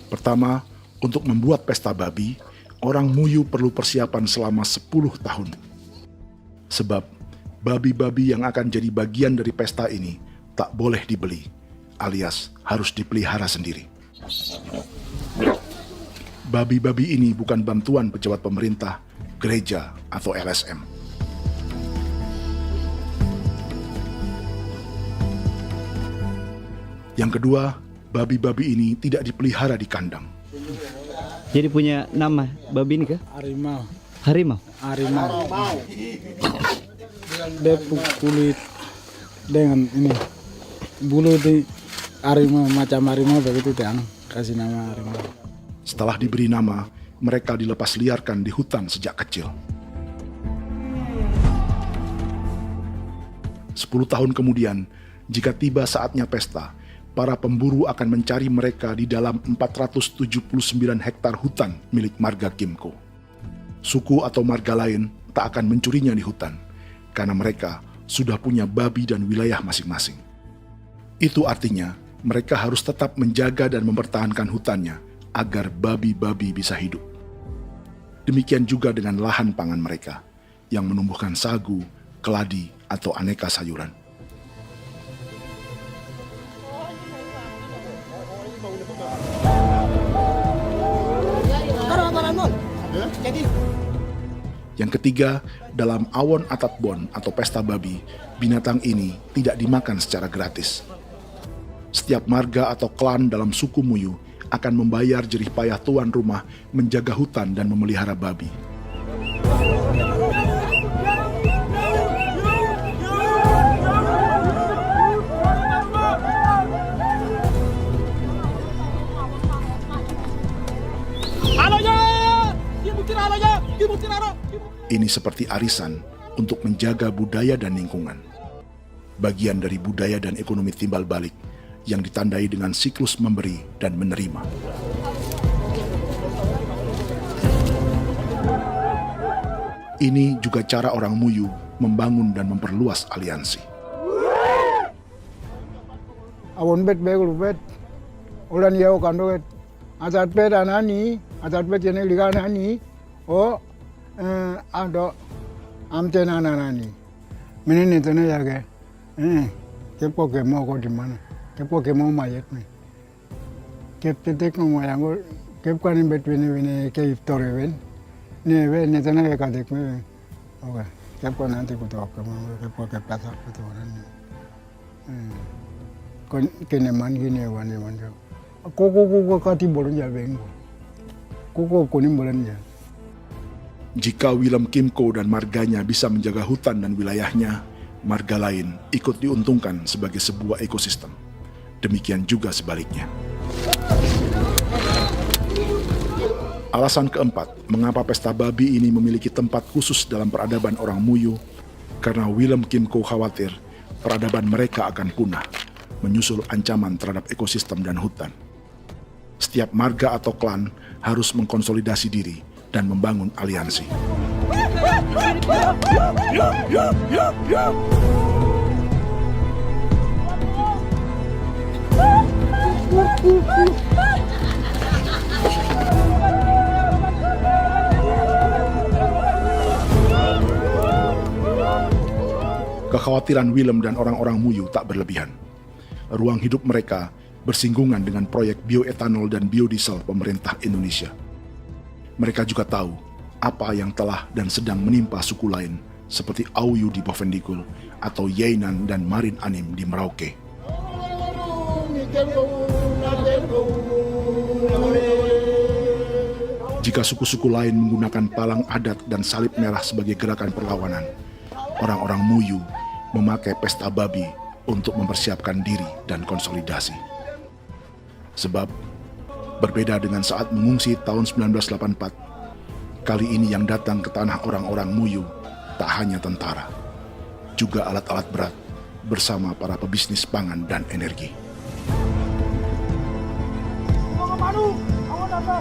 Pertama, untuk membuat pesta babi, orang Muyu perlu persiapan selama 10 tahun. Sebab, babi-babi yang akan jadi bagian dari pesta ini tak boleh dibeli, alias harus dipelihara sendiri. Babi-babi ini bukan bantuan pejabat pemerintah, gereja, atau LSM. Yang kedua, babi-babi ini tidak dipelihara di kandang. Jadi punya nama babi ini kah? Harimau. Harimau? Harimau. Dia kulit dengan ini bulu di harimau, macam harimau begitu yang kasih nama harimau. Setelah diberi nama, mereka dilepas liarkan di hutan sejak kecil. 10 tahun kemudian, jika tiba saatnya pesta, para pemburu akan mencari mereka di dalam 479 hektar hutan milik marga Kimco. Suku atau marga lain tak akan mencurinya di hutan, karena mereka sudah punya babi dan wilayah masing-masing. Itu artinya, mereka harus tetap menjaga dan mempertahankan hutannya, agar babi-babi bisa hidup. Demikian juga dengan lahan pangan mereka, yang menumbuhkan sagu, keladi, atau aneka sayuran. Yang ketiga, dalam Awon Atatbon atau pesta babi, binatang ini tidak dimakan secara gratis. Setiap marga atau klan dalam suku Muyu akan membayar jerih payah tuan rumah menjaga hutan dan memelihara babi. Ini seperti arisan untuk menjaga budaya dan lingkungan. Bagian dari budaya dan ekonomi timbal balik yang ditandai dengan siklus memberi dan menerima. Ini juga cara orang Muyu membangun dan memperluas aliansi. Awon bet begul bet, ulan yau kando bet, asat bet anani, asat bet jenek liga anani, ado amten anani, menini tene yage, kepo ke mau ko di mana? Kepo ke mau mayat nih. Kep tetek mau yang kep kan bet wini ke iftore wen. Nih wen nih tanah ke kadek nih. Oke, kep kan nanti kutu apa mau kepo ke pasar kutu orang. Kon kene man gini wan. Koko kati bolon jabeng. Koko kuning bolon ja. Jika Willem Kimco dan marganya bisa menjaga hutan dan wilayahnya, marga lain ikut diuntungkan sebagai sebuah ekosistem. Demikian juga sebaliknya. Alasan keempat, mengapa pesta babi ini memiliki tempat khusus dalam peradaban orang Muyu, karena Willem Kimco khawatir peradaban mereka akan punah, menyusul ancaman terhadap ekosistem dan hutan. Setiap marga atau klan harus mengkonsolidasi diri dan membangun aliansi. Kekhawatiran Willem dan orang-orang Muyu tak berlebihan. Ruang hidup mereka bersinggungan dengan proyek bioetanol dan biodiesel pemerintah Indonesia. Mereka juga tahu apa yang telah dan sedang menimpa suku lain seperti Auyu di Bovendikul atau Yainan dan Marin Anim di Merauke. Jika suku-suku lain menggunakan palang adat dan salib merah sebagai gerakan perlawanan, orang-orang Muyu memakai pesta babi untuk mempersiapkan diri dan konsolidasi. Sebab, berbeda dengan saat mengungsi tahun 1984, kali ini yang datang ke tanah orang-orang Muyu tak hanya tentara, juga alat-alat berat bersama para pebisnis pangan dan energi. Manu, awan apa?